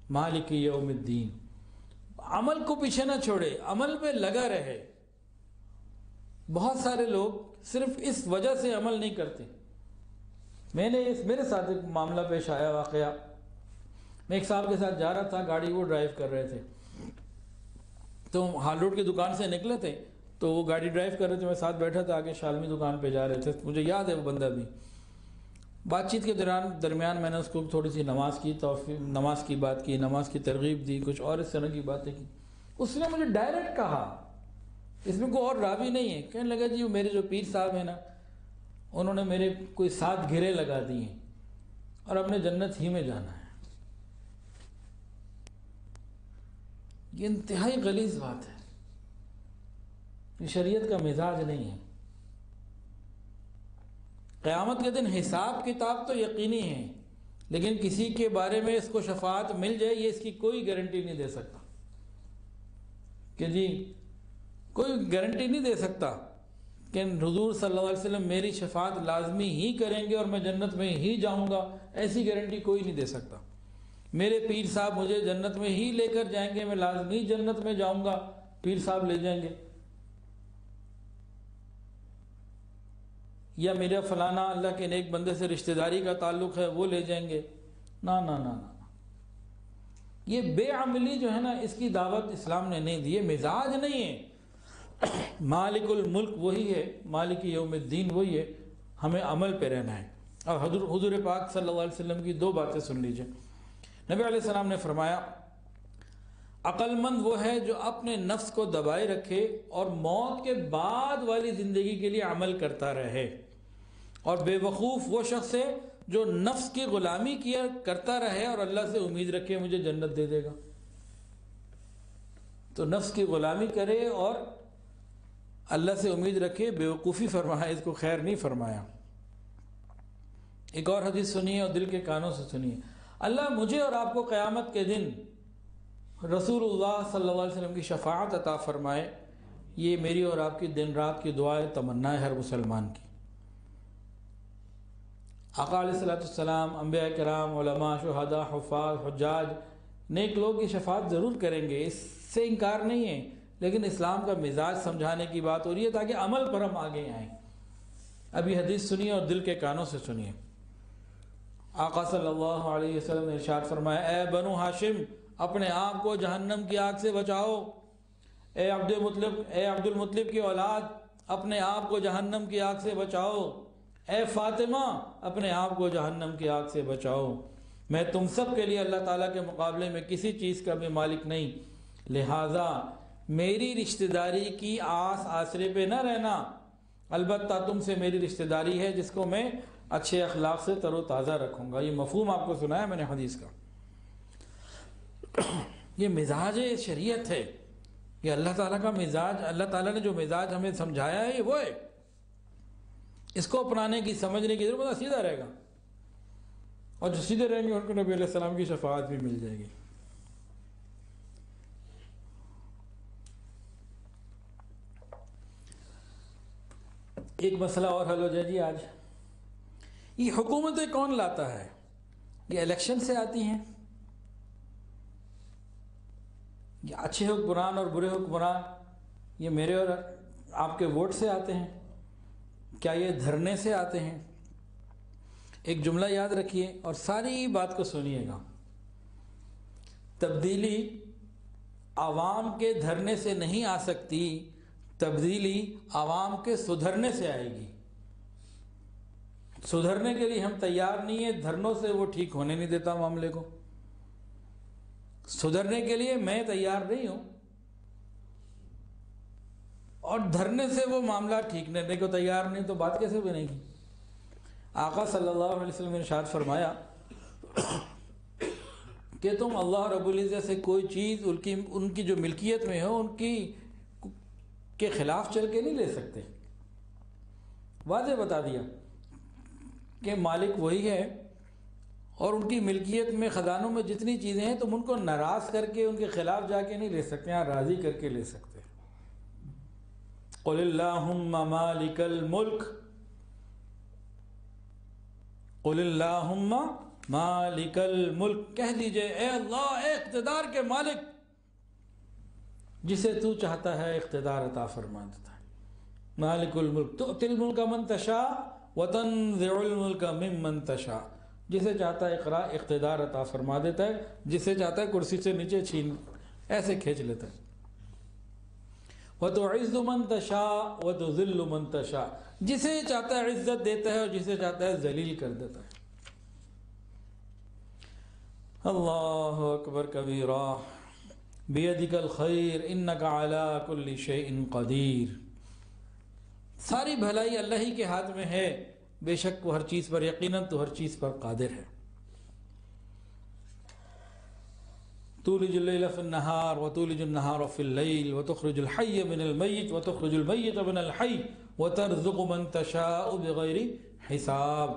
مالک یوم الدین۔ عمل کو پیچھے نہ چھوڑے، عمل پہ لگا رہے۔ بہت سارے لوگ صرف اس وجہ سے عمل نہیں کرتے۔ میرے ساتھ ایک معاملہ پیش آیا، واقعہ، میں ایک صاحب کے ساتھ جا رہا تھا، گاڑی وہ ڈرائیو کر رہے تھے، تو ہال روڈ کی دکان سے نکلے تھے، تو وہ گاڑی ڈرائیو کر رہے تھے، میں ساتھ بیٹھا تھا، آگے شالمی دکان پہ جا رہے تھے، مجھے یاد ہے وہ بندہ بھی۔ بات چیت کے درمیان میں نے اس کو تھوڑی سی نماز کی بات کی، نماز کی ترغیب دی، کچھ اور اس طرح کی باتیں کی۔ اس نے مجھے ڈائریکٹ کہا، اس میں کوئی اور راوی نہیں ہے، کہنے لگا جی وہ میرے جو پیر صاحب ہیں نا، انہوں نے میرے کوئی 7 گھیرے لگا دیے ہیں اور اب نے جنت ہی میں جانا ہے۔ یہ انتہائی غلیظ بات ہے، یہ شریعت کا مزاج نہیں ہے۔ قیامت کے دن حساب کتاب تو یقینی ہے، لیکن کسی کے بارے میں اس کو شفاعت مل جائے یہ اس کی کوئی گارنٹی نہیں دے سکتا، کہ جی کوئی گارنٹی نہیں دے سکتا کہ حضور صلی اللہ علیہ وسلم میری شفاعت لازمی ہی کریں گے اور میں جنت میں ہی جاؤں گا، ایسی گارنٹی کوئی نہیں دے سکتا۔ میرے پیر صاحب مجھے جنت میں ہی لے کر جائیں گے، میں لازمی جنت میں جاؤں گا، پیر صاحب لے جائیں گے، یا میرا فلانا اللہ کے نیک بندے سے رشتہ داری کا تعلق ہے وہ لے جائیں گے۔ نا نا نا نا، یہ بے عملی جو ہے نا، اس کی دعوت اسلام نے نہیں دی، یہ مزاج نہیں ہے۔ مالک الملک وہی ہے، مالک یوم الدین وہی ہے، ہمیں عمل پہ رہنا ہے۔ اب حضور پاک صلی اللہ علیہ وسلم کی دو باتیں سن لیجئے۔ نبی علیہ السلام نے فرمایا عقل مند وہ ہے جو اپنے نفس کو دبائے رکھے اور موت کے بعد والی زندگی کے لیے عمل کرتا رہے، اور بے وقوف وہ شخص ہے جو نفس کی غلامی کیا کرتا رہے اور اللہ سے امید رکھے مجھے جنت دے دے گا۔ تو نفس کی غلامی کرے اور اللہ سے امید رکھے، بے وقوفی فرمایا، اس کو خیر نہیں فرمایا۔ ایک اور حدیث سنیے اور دل کے کانوں سے سنیے۔ اللہ مجھے اور آپ کو قیامت کے دن رسول اللہ صلی اللہ علیہ وسلم کی شفاعت عطا فرمائے، یہ میری اور آپ کی دن رات کی دعا ہے، تمنا ہے ہر مسلمان کی۔ آقا علیہ السلام، انبیاء کرام، علماء، شہداء، حفاظ، حجاج، نیک لوگ کی شفاعت ضرور کریں گے، اس سے انکار نہیں ہے، لیکن اسلام کا مزاج سمجھانے کی بات ہو رہی ہے تاکہ عمل پر ہم آگے آئیں۔ ابھی حدیث سنیے اور دل کے کانوں سے سنیے۔ آقا صلی اللہ علیہ وسلم نے ارشاد فرمایا، اے بنو ہاشم، اپنے آپ کو جہنم کی آگ سے بچاؤ۔ اے عبد المطلب کی اولاد، اپنے آپ کو جہنم کی آگ سے بچاؤ۔ اے فاطمہ، اپنے آپ کو جہنم کی آگ سے بچاؤ۔ میں تم سب کے لیے اللہ تعالیٰ کے مقابلے میں کسی چیز کا بھی مالک نہیں، لہٰذا میری رشتہ داری کی آس آسرے پہ نہ رہنا، البتہ تم سے میری رشتہ داری ہے جس کو میں اچھے اخلاق سے تر و تازہ رکھوں گا۔ یہ مفہوم آپ کو سنایا میں نے حدیث کا۔ یہ مزاج شریعت ہے، یہ اللہ تعالیٰ کا مزاج، اللہ تعالیٰ نے جو مزاج ہمیں سمجھایا ہے یہ وہ ہے۔ اس کو اپنانے کی، سمجھنے کی ضرورت، سیدھا رہے گا، اور جو سیدھے رہیں گے ان کو نبی علیہ السلام کی شفاعت بھی مل جائے گی۔ ایک مسئلہ اور حل ہو جائے جی آج۔ یہ حکومتیں کون لاتا ہے؟ یہ الیکشن سے آتی ہیں؟ یہ اچھے حکمران اور برے حکمران یہ میرے اور آپ کے ووٹ سے آتے ہیں؟ کیا یہ دھرنے سے آتے ہیں؟ ایک جملہ یاد رکھیے اور ساری بات کو سنیے گا۔ تبدیلی عوام کے دھرنے سے نہیں آ سکتی، تبدیلی عوام کے سدھرنے سے آئے گی۔ سدھرنے کے لیے ہم تیار نہیں ہیں، دھرنوں سے وہ ٹھیک ہونے نہیں دیتا معاملے کو۔ سدھرنے کے لیے میں تیار نہیں ہوں، اور دھرنے سے وہ معاملہ ٹھیک کرنے کو تیار نہیں، تو بات کیسے بنے گی؟ آقا صلی اللہ علیہ وسلم نے ارشاد فرمایا کہ تم اللہ رب العزت سے کوئی چیز ان کی جو ملکیت میں ہو ان کی کے خلاف چل کے نہیں لے سکتے۔ واضح بتا دیا کہ مالک وہی ہے، اور ان کی ملکیت میں خزانوں میں جتنی چیزیں ہیں تم ان کو ناراض کر کے ان کے خلاف جا کے نہیں لے سکتے، ہاں راضی کر کے لے سکتے۔ قل اللہم مالک الملک، قل اللہم مالک الملک، کہہ دیجئے اے اللہ، اے اقتدار کے مالک، جسے تو چاہتا ہے اقتدار عطا فرما دیتا ہے۔ مالک الملک تؤتی الملک من تشاء وتنزع الملک ممن تشاء، جسے چاہتا ہے اقتدار عطا فرما دیتا ہے، جسے چاہتا ہے کرسی سے نیچے چھین ایسے کھینچ لیتا ہے۔ وتعز من تشاء وتذل من تشاء، جسے چاہتا ہے عزت دیتا ہے اور جسے چاہتا ہے ذلیل کر دیتا ہے۔ اللہ اکبر کبیرہ، بیدک الخیر انک علی کل شیء قدیر، ساری بھلائی اللہ ہی کے ہاتھ میں ہے، بے شک وہ ہر چیز پر، یقیناً تو ہر چیز پر قادر ہے۔ تولج اللیل فی النہار وتولج النہار فی اللیل وتخرج الحی من المیت وتخرج المیت من الحی وترزق من تشاء بغیر حساب،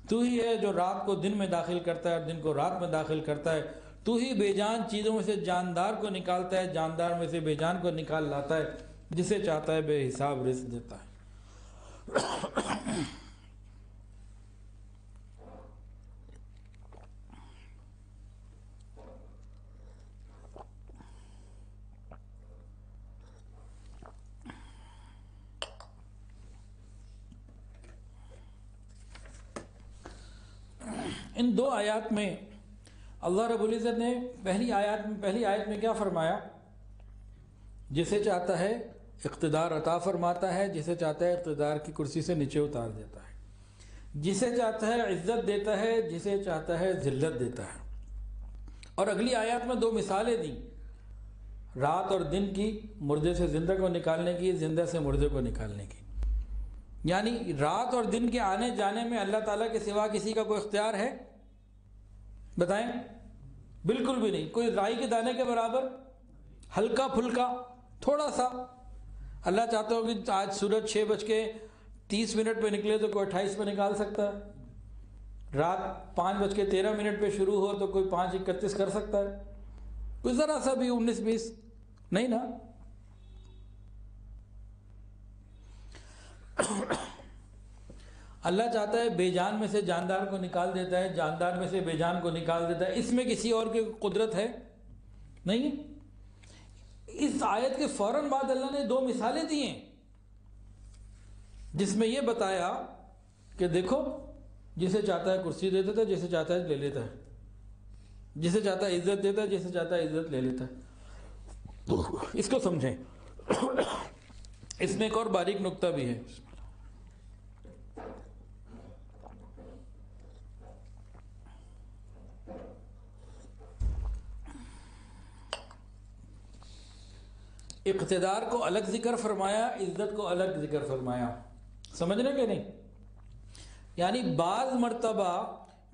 تو ہی ہے جو رات کو دن میں داخل کرتا ہے اور دن کو رات میں داخل کرتا ہے، تو ہی بے جان چیزوں میں سے جاندار کو نکالتا ہے، جاندار میں سے بے جان کو نکال لاتا ہے، جسے چاہتا ہے بے حساب رزق دیتا ہے۔ ان دو آیات میں اللہ رب العزت نے پہلی آیت میں کیا فرمایا؟ جسے چاہتا ہے اقتدار عطا فرماتا ہے، جسے چاہتا ہے اقتدار کی کرسی سے نیچے اتار دیتا ہے، جسے چاہتا ہے عزت دیتا ہے، جسے چاہتا ہے ذلت دیتا ہے۔ اور اگلی آیات میں دو مثالیں دیں، رات اور دن کی، مردے سے زندہ کو نکالنے کی، زندہ سے مردے کو نکالنے کی۔ یعنی رات اور دن کے آنے جانے میں اللہ تعالیٰ کے سوا کسی کا کوئی اختیار ہے؟ بتائیں، بالکل بھی نہیں۔ کوئی رائی کے دانے کے برابر، ہلکا پھلکا تھوڑا سا۔ اللہ چاہتا ہو کہ آج سورج 6:30 پہ نکلے تو کوئی 28 پہ نکال سکتا ہے، رات 5:13 پہ شروع ہو تو کوئی 5:31 کر سکتا ہے، کوئی ذرا سا بھی 19-20 نہیں نا۔ اللہ چاہتا ہے بے جان میں سے جاندار کو نکال دیتا ہے، جاندار میں سے بے جان کو نکال دیتا ہے۔ اس میں کسی اور کی قدرت ہے؟ نہیں۔ اس آیت کے فوراً بعد اللہ نے دو مثالیں دی ہیں جس میں یہ بتایا کہ دیکھو، جسے چاہتا ہے کرسی دے دیتا ہے، جسے چاہتا ہے لے لیتا ہے، جسے چاہتا ہے عزت دیتا ہے، جسے چاہتا ہے عزت لے لیتا ہے۔ اس کو سمجھیں۔ اس میں ایک اور باریک نقطہ بھی ہے۔ اقتدار کو الگ ذکر فرمایا، عزت کو الگ ذکر فرمایا، سمجھنے کہ نہیں؟ یعنی بعض مرتبہ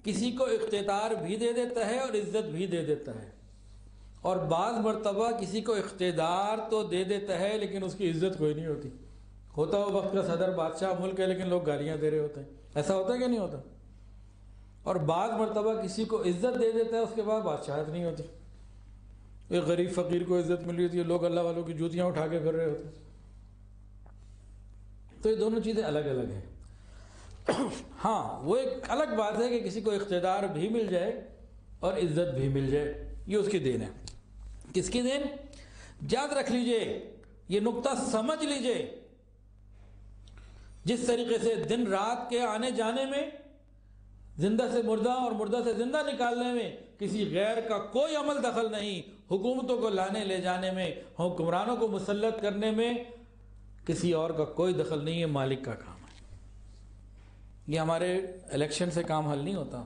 کسی کو اقتدار بھی دے دیتا ہے اور عزت بھی دے دیتا ہے، اور بعض مرتبہ کسی کو اقتدار تو دے دیتا ہے لیکن اس کی عزت کوئی نہیں ہوتی۔ ہوتا ہو وقت کا صدر بادشاہ ملک ہے لیکن لوگ گالیاں دے رہے ہوتے ہیں، ایسا ہوتا ہے کہ نہیں ہوتا؟ اور بعض مرتبہ کسی کو عزت دے دیتا ہے، اس کے بعد بادشاہت نہیں ہوتی۔ ایک غریب فقیر کو عزت ملی ہوتی ہے، لوگ اللہ والوں کی جوتیاں اٹھا کے پھر رہے ہوتے ہیں۔ تو یہ دونوں چیزیں الگ الگ ہیں۔ ہاں، وہ ایک الگ بات ہے کہ کسی کو اقتدار بھی مل جائے اور عزت بھی مل جائے، یہ اس کی دین ہے۔ کس کی دین؟ یاد رکھ لیجئے، یہ نقطہ سمجھ لیجئے۔ جس طریقے سے دن رات کے آنے جانے میں، زندہ سے مردہ اور مردہ سے زندہ نکالنے میں کسی غیر کا کوئی عمل دخل نہیں، حکومتوں کو لانے لے جانے میں، حکمرانوں کو مسلط کرنے میں کسی اور کا کوئی دخل نہیں ہے، مالک کا کام ہے۔ یہ ہمارے الیکشن سے کام حل نہیں ہوتا۔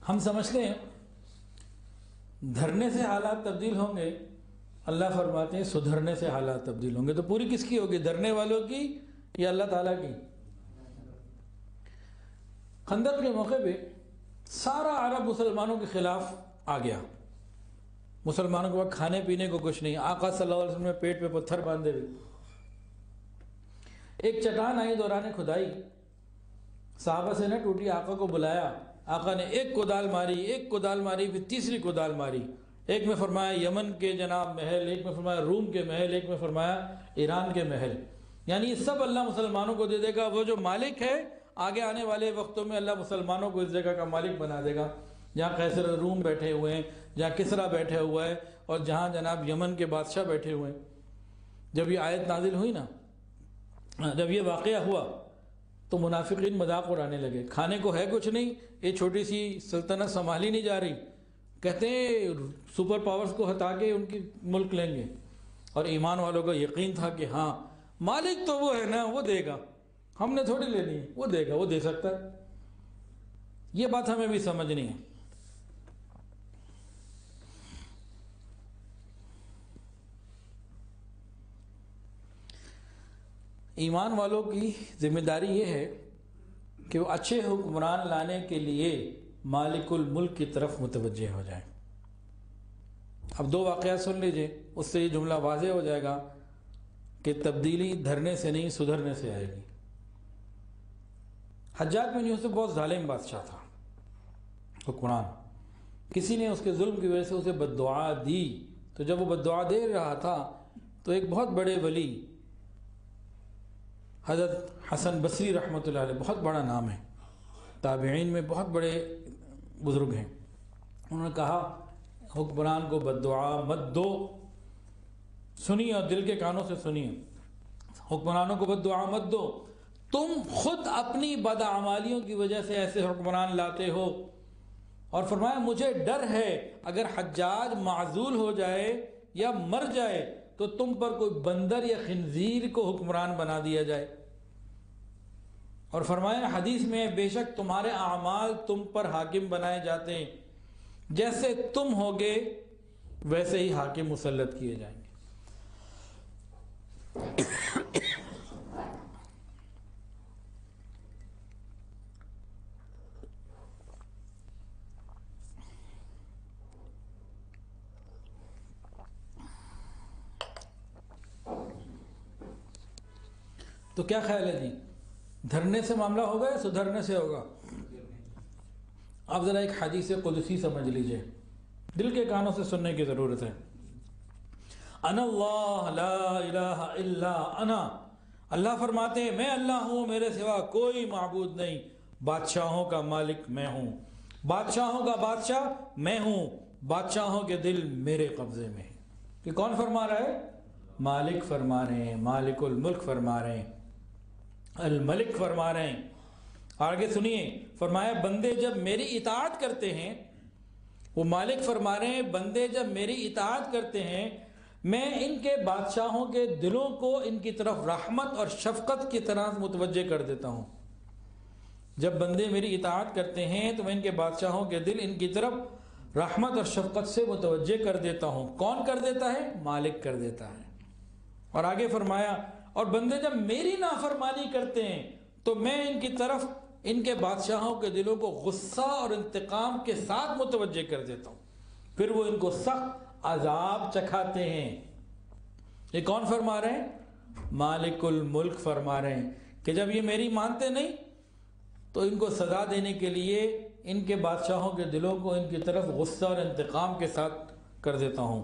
ہم سمجھتے ہیں دھرنے سے حالات تبدیل ہوں گے، اللہ فرماتے ہیں سدھرنے سے حالات تبدیل ہوں گے۔ تو پوری کس کی ہوگی؟ دھرنے والوں کی یا اللہ تعالیٰ کی؟ خندق کے موقع پہ سارا عرب مسلمانوں کے خلاف آ گیا، مسلمانوں کے پاس کھانے پینے کو کچھ نہیں، آقا صلی اللہ علیہ وسلم نے پیٹ پہ پتھر باندھے ہوئے۔ ایک چٹان آئی دوران کھدائی، صحابہ سے نہ ٹوٹی، آقا کو بلایا، آقا نے ایک کدال ماری، پھر تیسری کدال ماری۔ ایک میں فرمایا یمن کے جناب محل، ایک میں فرمایا روم کے محل، ایک میں فرمایا ایران کے محل۔ یعنی یہ سب اللہ مسلمانوں کو دے دے گا۔ وہ جو مالک ہے آگے آنے والے وقتوں میں اللہ مسلمانوں کو اس جگہ کا مالک بنا دے گا، جہاں قیصر روم بیٹھے ہوئے ہیں، جہاں کسریٰ بیٹھے ہوا ہے، اور جہاں جناب یمن کے بادشاہ بیٹھے ہوئے ہیں۔ جب یہ آیت نازل ہوئی نا، جب یہ واقعہ ہوا تو منافقین مذاق اڑانے لگے، کھانے کو ہے کچھ نہیں، یہ چھوٹی سی سلطنت سنبھالی نہیں جا رہی، کہتے ہیں سپر پاورز کو ہٹا کے ان کی ملک لیں گے۔ اور ایمان والوں کا یقین تھا کہ ہاں مالک تو وہ ہے نا، وہ دے گا، ہم نے تھوڑی لینی ہے، وہ دے گا، وہ دے سکتا ہے۔ یہ بات ہمیں بھی سمجھنی ہے۔ ایمان والوں کی ذمہ داری یہ ہے کہ وہ اچھے حکمران لانے کے لیے مالک الملک کی طرف متوجہ ہو جائیں۔ اب دو واقعات سن لیجئے، اس سے یہ جملہ واضح ہو جائے گا کہ تبدیلی دھرنے سے نہیں سدھرنے سے آئے گی۔ حجاج بن یوسف بہت ظالم بادشاہ تھا، حکمران، کسی نے اس کے ظلم کی وجہ سے اسے بد دعا دی، تو جب وہ بد دعا دے رہا تھا تو ایک بہت بڑے ولی حضرت حسن بصری رحمۃ اللہ علیہ، بہت بڑا نام ہے، تابعین میں بہت بڑے بزرگ ہیں، انہوں نے کہا حکمران کو بد دعا مت دو، سنیے اور دل کے کانوں سے سنیے، حکمرانوں کو بد دعا مت دو، تم خود اپنی بدعمالیوں کی وجہ سے ایسے حکمران لاتے ہو۔ اور فرمایا مجھے ڈر ہے اگر حجاج معزول ہو جائے یا مر جائے تو تم پر کوئی بندر یا خنزیر کو حکمران بنا دیا جائے۔ اور فرمایا حدیث میں بے شک تمہارے اعمال تم پر حاکم بنائے جاتے ہیں، جیسے تم ہوگے ویسے ہی حاکم مسلط کیے جائیں گے۔ تو کیا خیال ہے جی، دھرنے سے معاملہ ہوگا یا سدھرنے سے ہوگا؟ آپ ذرا ایک حدیث قدسی سمجھ لیجئے، دل کے کانوں سے سننے کی ضرورت ہے۔ انا اللہ لا الہ الا انا، اللہ فرماتے ہیں میں اللہ ہوں، میرے سوا کوئی معبود نہیں، بادشاہوں کا مالک میں ہوں، بادشاہوں کا بادشاہ میں ہوں، بادشاہوں کے دل میرے قبضے میں ہیں۔ کہ کون فرما رہا ہے؟ مالک فرما رہے ہیں، مالک الملک فرما رہے ہیں، الملک فرما رہے ہیں۔ آگے سنیے، فرمایا بندے جب میری اطاعت کرتے ہیں، وہ مالک فرما رہے ہیں بندے جب میری اطاعت کرتے ہیں، میں ان کے بادشاہوں کے دلوں کو ان کی طرف رحمت اور شفقت کی طرح متوجہ کر دیتا ہوں۔ جب بندے میری اطاعت کرتے ہیں تو میں ان کے بادشاہوں کے دل ان کی طرف رحمت اور شفقت سے متوجہ کر دیتا ہوں۔ کون کر دیتا ہے؟ مالک کر دیتا ہے۔ اور آگے فرمایا اور بندے جب میری نافرمانی کرتے ہیں تو میں ان کی طرف ان کے بادشاہوں کے دلوں کو غصہ اور انتقام کے ساتھ متوجہ کر دیتا ہوں، پھر وہ ان کو سخت عذاب چکھاتے ہیں۔ یہ کون فرما رہے ہیں؟ مالک الملک فرما رہے ہیں کہ جب یہ میری مانتے نہیں تو ان کو سزا دینے کے لیے ان کے بادشاہوں کے دلوں کو ان کی طرف غصہ اور انتقام کے ساتھ کر دیتا ہوں۔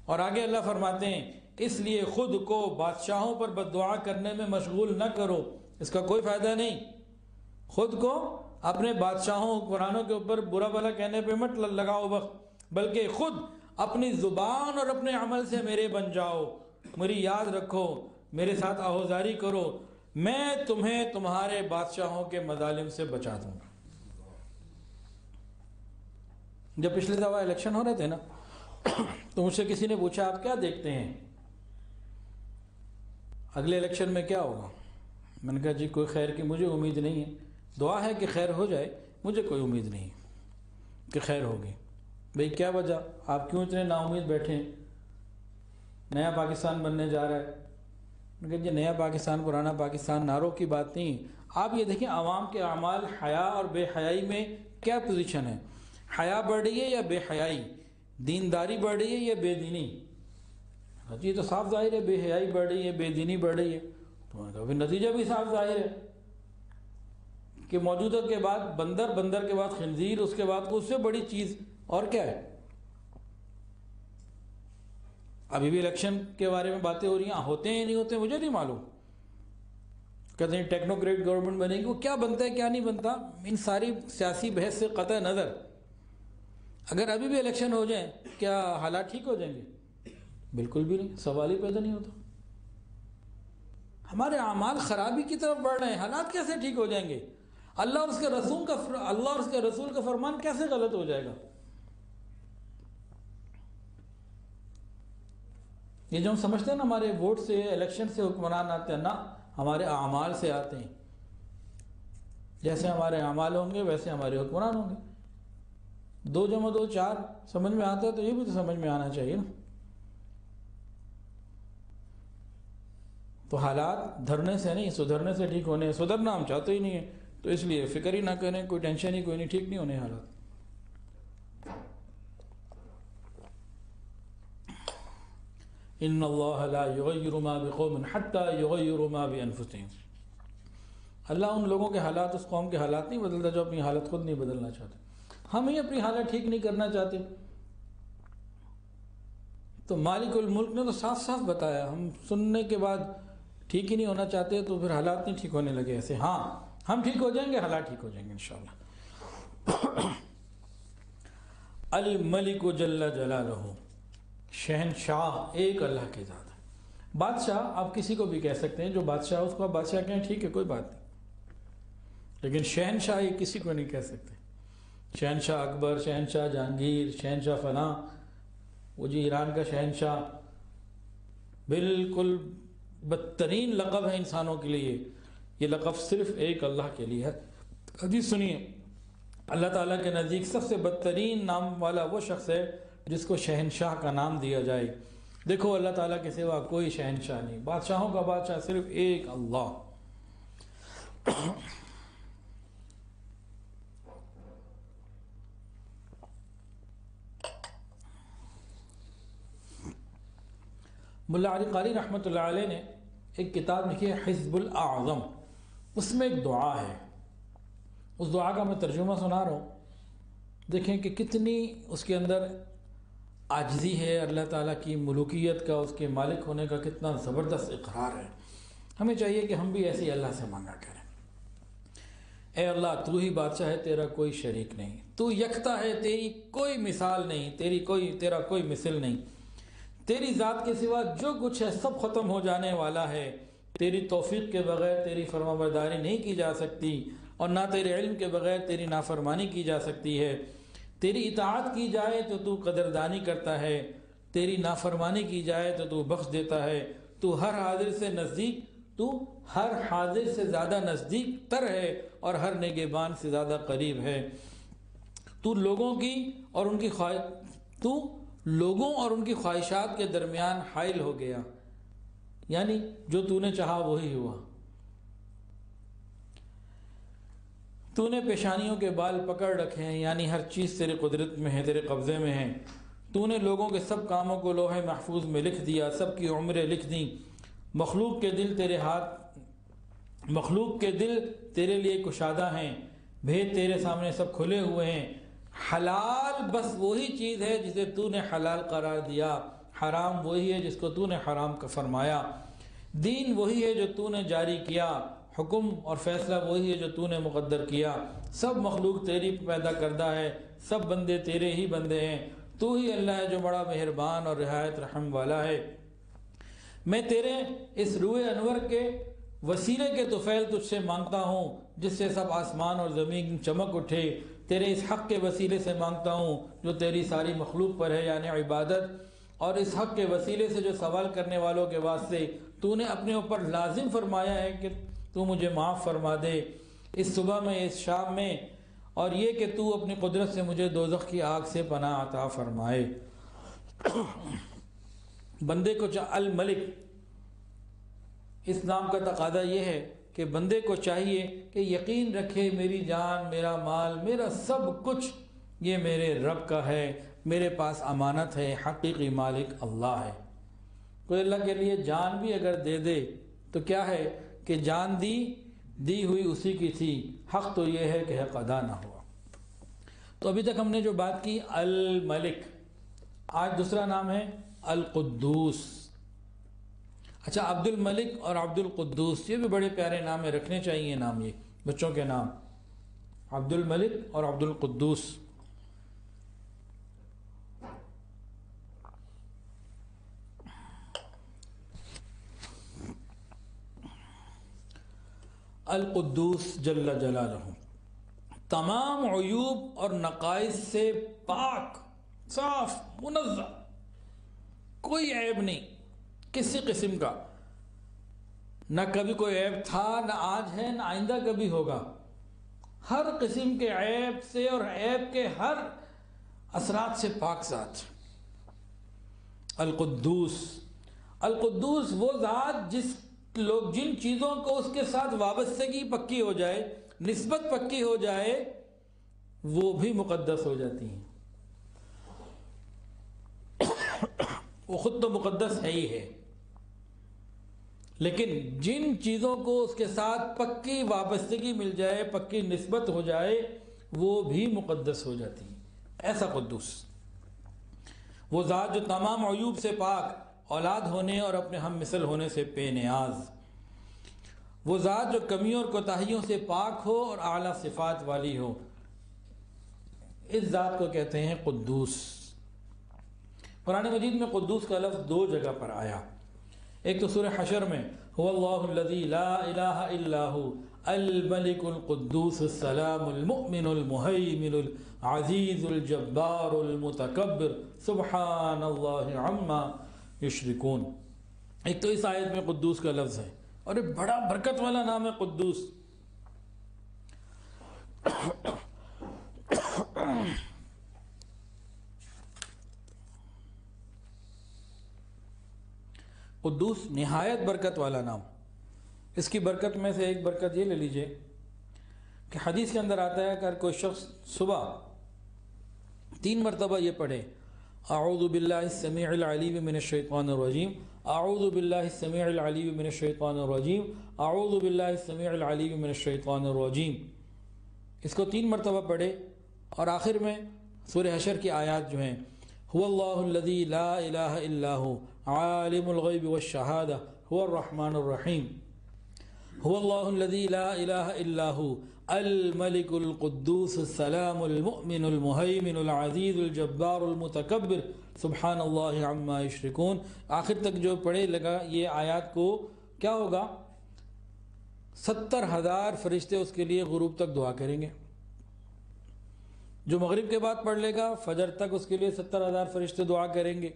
اور آگے اللہ فرماتے ہیں اس لیے خود کو بادشاہوں پر بد دعا کرنے میں مشغول نہ کرو، اس کا کوئی فائدہ نہیں۔ خود کو اپنے بادشاہوں حکمرانوں کے اوپر برا بھلا کہنے پہ مت لگاؤ وقت، بلکہ خود اپنی زبان اور اپنے عمل سے میرے بن جاؤ، میری یاد رکھو، میرے ساتھ آہوزاری کرو، میں تمہیں تمہارے بادشاہوں کے مظالم سے بچا دوں گا۔ جب پچھلے دفعہ الیکشن ہو رہے تھے نا تو مجھ سے کسی نے پوچھا آپ کیا دیکھتے ہیں اگلے الیکشن میں کیا ہوگا؟ میں نے کہا جی کوئی خیر کی مجھے امید نہیں ہے، دعا ہے کہ خیر ہو جائے، مجھے کوئی امید نہیں کہ خیر ہوگی۔ بھئی کیا وجہ، آپ کیوں اتنے نا امید بیٹھے ہیں؟ نیا پاکستان بننے جا رہا ہے۔ میں نے کہا جی نیا پاکستان پرانا پاکستان نعروں کی بات نہیں، آپ یہ دیکھیں عوام کے اعمال حیا اور بے حیائی میں کیا پوزیشن ہے، حیا بڑھ رہی ہے یا بے حیائی، دینداری بڑھ رہی ہے یا بے دینی؟ جی تو صاف ظاہر ہے بے حیائی بڑھ رہی ہے، بے دینی بڑھ رہی ہے۔ تو میں نے کہا پھر نتیجہ بھی صاف ظاہر ہے کہ موجودہ کے بعد بندر، بندر کے بعد خنزیر، اس کے بعد اس سے بڑی چیز اور کیا ہے؟ ابھی بھی الیکشن کے بارے میں باتیں ہو رہی ہیں، ہوتے ہیں نہیں ہوتے مجھے نہیں معلوم، کہتے ہیں ٹیکنوکریٹ گورنمنٹ بنے گی، وہ کیا بنتا ہے کیا نہیں بنتا، ان ساری سیاسی بحث سے قطع نظر اگر ابھی بھی الیکشن ہو جائیں کیا حالات ٹھیک ہو جائیں گے؟ بالکل بھی نہیں، سوال ہی پیدا نہیں ہوتا۔ ہمارے اعمال خرابی کی طرف بڑھ رہے ہیں، حالات کیسے ٹھیک ہو جائیں گے؟ اللہ اور اس کے رسول کا فرمان کیسے غلط ہو جائے گا؟ یہ جو ہم سمجھتے ہیں نا ہمارے ووٹ سے، الیکشن سے حکمران آتے ہیں، نہ، ہمارے اعمال سے آتے ہیں۔ جیسے ہمارے اعمال ہوں گے ویسے ہمارے حکمران ہوں گے۔ 2 + 2 4 سمجھ میں آتا ہے تو یہ بھی تو سمجھ میں آنا چاہیے نا۔ تو حالات دھرنے سے نہیں سدھرنے سے ٹھیک ہونے ہیں، سدھرنا ہم چاہتے ہی نہیں ہیں، تو اس لیے فکر ہی نہ کریں، کوئی ٹینشن ہی کوئی نہیں، ٹھیک نہیں ہونے حالات۔ ان اللہ لا یغیر ما بقوم حتی یغیروا ما بانفسہم، اللہ ان لوگوں کے حالات، اس قوم کے حالات نہیں بدلتا جو اپنی حالت خود نہیں بدلنا چاہتے۔ ہم ہی اپنی حالت ٹھیک نہیں کرنا چاہتے. تو مالک الملک نے تو صاف صاف بتایا. ہم سننے کے بعد ٹھیک ہی نہیں ہونا چاہتے تو پھر حالات نہیں ٹھیک ہونے لگے ایسے. ہاں ہم ٹھیک ہو جائیں گے, حالات ٹھیک ہو جائیں گے انشاءاللہ. الملک جل جلالہ, شہنشاہ ایک اللہ کے ذات ہے. بادشاہ آپ کسی کو بھی کہہ سکتے ہیں, جو بادشاہ اس کو آپ بادشاہ کہیں, ٹھیک ہے کوئی بات نہیں, لیکن شہنشاہ یہ کسی کو نہیں کہہ سکتے. شہنشاہ اکبر, شہنشاہ جہانگیر, شہنشاہ فلاں, وہ جی ایران کا شہنشاہ, بالکل بدترین لقب ہے انسانوں کے لیے. یہ لقب صرف ایک اللہ کے لیے ہے. حدیث سنیے, اللہ تعالیٰ کے نزدیک سب سے بدترین نام والا وہ شخص ہے جس کو شہنشاہ کا نام دیا جائے. دیکھو اللہ تعالیٰ کے سوا کوئی شہنشاہ نہیں, بادشاہوں کا بادشاہ صرف ایک اللہ. ملا علی قاری رحمۃ اللہ علیہ نے ایک کتاب لکھی ہے حزب الاعظم. اس میں ایک دعا ہے, اس دعا کا میں ترجمہ سنا رہا ہوں. دیکھیں کہ کتنی اس کے اندر عاجزی ہے اللہ تعالیٰ کی ملوکیت کا, اس کے مالک ہونے کا کتنا زبردست اقرار ہے. ہمیں چاہیے کہ ہم بھی ایسے ہی اللہ سے مانگا کریں. اے اللہ تو ہی بادشاہ ہے, تیرا کوئی شریک نہیں, تو یکتا ہے, تیری کوئی مثال نہیں, تیرا کوئی مثل نہیں. تیری ذات کے سوا جو کچھ ہے سب ختم ہو جانے والا ہے. تیری توفیق کے بغیر تیری فرمانبرداری نہیں کی جا سکتی, اور نہ تیرے علم کے بغیر تیری نافرمانی کی جا سکتی ہے. تیری اطاعت کی جائے تو قدردانی کرتا ہے, تیری نافرمانی کی جائے تو بخش دیتا ہے. تو ہر حاضر سے نزدیک, تو ہر حاضر سے زیادہ نزدیک تر ہے, اور ہر نگہبان سے زیادہ قریب ہے. تو لوگوں اور ان کی خواہشات کے درمیان حائل ہو گیا, یعنی جو تو نے چاہا وہی ہوا. تو نے پیشانیوں کے بال پکڑ رکھے ہیں, یعنی ہر چیز تیرے قدرت میں ہے, تیرے قبضے میں ہے. تو نے لوگوں کے سب کاموں کو لوح محفوظ میں لکھ دیا, سب کی عمریں لکھ دیں. مخلوق کے دل تیرے لیے کشادہ ہیں, بھید تیرے سامنے سب کھلے ہوئے ہیں. حلال بس وہی چیز ہے جسے تو نے حلال قرار دیا, حرام وہی ہے جس کو تو نے حرام کا فرمایا. دین وہی ہے جو تو نے جاری کیا, حکم اور فیصلہ وہی ہے جو تو نے مقدر کیا. سب مخلوق تیری پیدا کردہ ہے, سب بندے تیرے ہی بندے ہیں. تو ہی اللہ ہے جو بڑا مہربان اور رعایت رحم والا ہے. میں تیرے اس روح انور کے وسیلے کے طفیل تجھ سے مانگتا ہوں جس سے سب آسمان اور زمین چمک اٹھے. تیرے اس حق کے وسیلے سے مانگتا ہوں جو تیری ساری مخلوق پر ہے, یعنی عبادت, اور اس حق کے وسیلے سے جو سوال کرنے والوں کے واسطے تو نے اپنے اوپر لازم فرمایا ہے کہ تو مجھے معاف فرما دے اس صبح میں, اس شام میں, اور یہ کہ تو اپنی قدرت سے مجھے دوزخ کی آگ سے پناہ عطا فرمائے. بندے کو الملک اس نام کا تقاضا یہ ہے کہ بندے کو چاہیے کہ یقین رکھے میری جان, میرا مال, میرا سب کچھ یہ میرے رب کا ہے, میرے پاس امانت ہے, حقیقی مالک اللہ ہے. کوئی اللہ کے لیے جان بھی اگر دے دے تو کیا ہے کہ جان دی ہوئی اسی کی تھی, حق تو یہ ہے کہ حق ادا نہ ہوا. تو ابھی تک ہم نے جو بات کی الملک, آج دوسرا نام ہے القدوس. اچھا, عبد الملک اور عبد القدوس یہ بھی بڑے پیارے نام ہیں, رکھنے چاہیے نام, یہ بچوں کے نام, عبد الملک اور عبد القدوس. القدوس جل جلالہ, تمام عیوب اور نقائص سے پاک, صاف, منزہ, کوئی عیب نہیں کسی قسم کا. نہ کبھی کوئی عیب تھا, نہ آج ہے, نہ آئندہ کبھی ہوگا. ہر قسم کے عیب سے اور عیب کے ہر اثرات سے پاک ذات. القدوس, القدوس وہ ذات جن چیزوں کو اس کے ساتھ وابستگی پکی ہو جائے, نسبت پکی ہو جائے, وہ بھی مقدس ہو جاتی ہیں. وہ خود تو مقدس ہے ہی ہے, لیکن جن چیزوں کو اس کے ساتھ پکی وابستگی مل جائے, پکی نسبت ہو جائے, وہ بھی مقدس ہو جاتی ہیں۔ ایسا قدوس، وہ ذات جو تمام عیوب سے پاک، اولاد ہونے اور اپنے ہم مثل ہونے سے بے نیاز، وہ ذات جو کمیوں اور کوتاہیوں سے پاک ہو اور اعلیٰ صفات والی ہو، اس ذات کو کہتے ہیں قدوس۔ قرآن مجید میں قدوس کا لفظ 2 جگہ پر آیا، ایک تو سورہ حشر میں هو اللہ الذی لا الہ الا هو الملک القدوس السلام المؤمن المہیمن العزیز الجبار المتکبر سبحان اللہ عما یشرکون۔ ایک تو اس آیت میں قدوس کا لفظ ہے، اور ایک بڑا برکت والا نام ہے قدوس۔ قدوس نہایت برکت والا نام۔ اس کی برکت میں سے ایک برکت یہ لے لیجئے کہ حدیث کے اندر آتا ہے کہ اگر کوئی شخص صبح 3 مرتبہ یہ پڑھے اعوذ باللہ السمیع العلیم من الشیطان الرجیم، اعوذ باللہ السمیع العلیم من الشیطان الرجیم، اعوذ باللہ السمیع العلیم من الشیطان الرجیم، اس کو 3 مرتبہ پڑھے، اور آخر میں سورہ حشر کی آیات جو ہیں هو اللہ الذی لا الہ الا هو عالم الغیب والشہادہ هو الرحمن الرحیم، هو اللہ الذی لا الہ الا هو الملک القدوس السلام المؤمن المہیمن العزیز الجبار المتکبر سبحان اللہ عما یشرکون۔ آخر تک جو پڑھے لگا یہ آیات کو کیا ہوگا، 70,000 فرشتے اس کے لیے غروب تک دعا کریں گے۔ جو مغرب کے بعد پڑھ لے گا فجر تک اس کے لیے 70,000 فرشتے دعا کریں گے،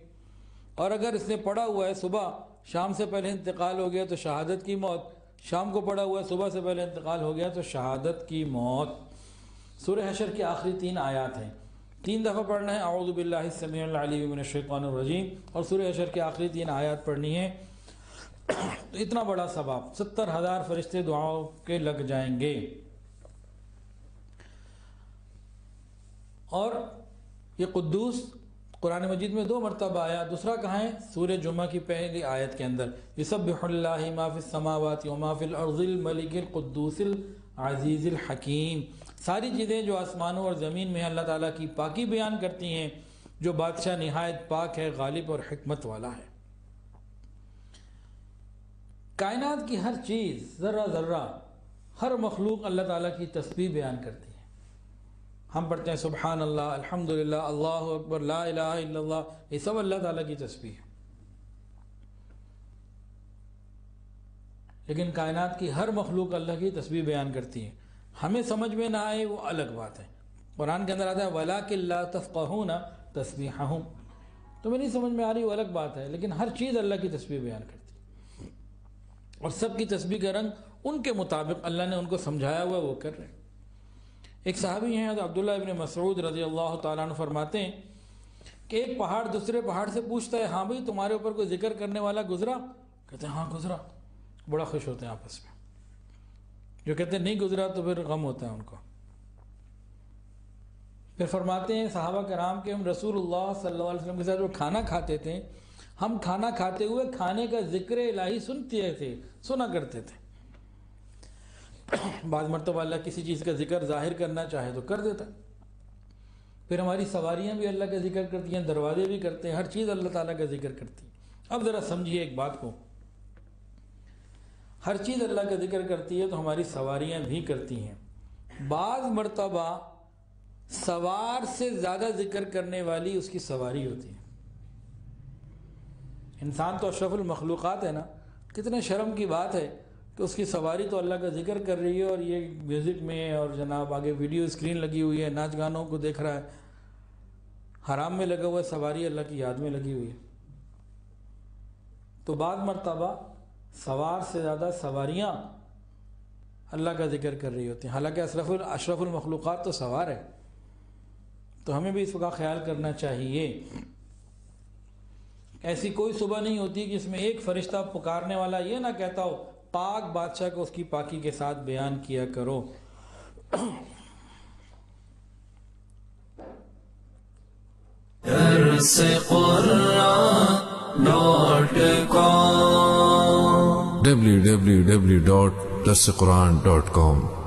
اور اگر اس نے پڑھا ہوا ہے صبح، شام سے پہلے انتقال ہو گیا تو شہادت کی موت، شام کو پڑھا ہوا ہے صبح سے پہلے انتقال ہو گیا تو شہادت کی موت۔ سورہ حشر کی آخری 3 آیات ہیں، 3 دفعہ پڑھنا ہے اعوذ باللہ السمیع العلیم من الشیطان الرجیم، اور سورہ حشر کی آخری 3 آیات پڑھنی ہے، تو اتنا بڑا ثواب، 70,000 فرشتے دعاؤں کے لگ جائیں گے۔ اور یہ قدوس قرآن مجید میں 2 مرتبہ آیا، دوسرا کہاں ہے، سورہ جمعہ کی پہلی آیت کے اندر، یسبح اللہ ما فی السماوات وما فی الارض الملک القدوس العزیز الحکیم۔ ساری چیزیں جو آسمانوں اور زمین میں اللہ تعالیٰ کی پاکی بیان کرتی ہیں، جو بادشاہ نہایت پاک ہے، غالب اور حکمت والا ہے۔ کائنات کی ہر چیز، ذرہ ذرہ، ہر مخلوق اللہ تعالیٰ کی تسبیح بیان کرتی ہے۔ ہم پڑھتے ہیں سبحان اللہ، الحمدللہ، اللہ اکبر، لا الہ الا اللہ، یہ سب اللہ تعالیٰ کی تسبیح ہے۔ لیکن کائنات کی ہر مخلوق اللہ کی تسبیح بیان کرتی ہے، ہمیں سمجھ میں نہ آئے وہ الگ بات ہے۔ قرآن کے اندر آتا ہے وَلَٰكِن لَا تَفْقَهُونَ تَسْبِيحَهُمْ، تمہیں نہیں سمجھ میں آ رہی وہ الگ بات ہے، لیکن ہر چیز اللہ کی تسبیح بیان کرتی ہے، اور سب کی تسبیح کا رنگ ان کے مطابق اللہ نے ان کو سمجھایا ہوا وہ کر رہے ہیں۔ ایک صحابی ہیں عبداللہ ابن مسعود رضی اللہ تعالیٰ عنہ، فرماتے ہیں کہ ایک پہاڑ دوسرے پہاڑ سے پوچھتا ہے ہاں بھئی تمہارے اوپر کوئی ذکر کرنے والا گزرا؟ کہتے ہیں ہاں گزرا، بڑا خوش ہوتے ہیں آپس میں۔ جو کہتے ہیں نہیں گزرا تو پھر غم ہوتا ہے ان کو۔ پھر فرماتے ہیں صحابہ کرام کہ ہم رسول اللہ صلی اللہ علیہ وسلم کے ساتھ جو کھانا کھاتے تھے، ہم کھانا کھاتے ہوئے کھانے کا ذکر الہی سنتے تھے، سنا کرتے تھے۔ بعض مرتبہ اللہ کسی چیز کا ذکر ظاہر کرنا چاہے تو کر دیتا ہے۔ پھر ہماری سواریاں بھی اللہ کا ذکر کرتی ہیں، دروازے بھی کرتے ہیں، ہر چیز اللہ تعالیٰ کا ذکر کرتی ہے۔ اب ذرا سمجھیے ایک بات کو، ہر چیز اللہ کا ذکر کرتی ہے تو ہماری سواریاں بھی کرتی ہیں۔ بعض مرتبہ سوار سے زیادہ ذکر کرنے والی اس کی سواری ہوتی ہے۔ انسان تو اشرف المخلوقات ہے نا، کتنے شرم کی بات ہے کہ اس کی سواری تو اللہ کا ذکر کر رہی ہے، اور یہ میوزک میں اور جناب آگے ویڈیو اسکرین لگی ہوئی ہے، ناچ گانوں کو دیکھ رہا ہے، حرام میں لگا ہوا ہے، سواری اللہ کی یاد میں لگی ہوئی ہے۔ تو بعض مرتبہ سوار سے زیادہ سواریاں اللہ کا ذکر کر رہی ہوتی ہیں، حالانکہ اشرف المخلوقات تو سوار ہے۔ تو ہمیں بھی اس کا خیال کرنا چاہیے۔ ایسی کوئی صبح نہیں ہوتی کہ اس میں ایک فرشتہ پکارنے والا یہ نہ کہتا ہو پاک بادشاہ کو اس کی پاکی کے ساتھ بیان کیا کرو۔ www.darsequran.com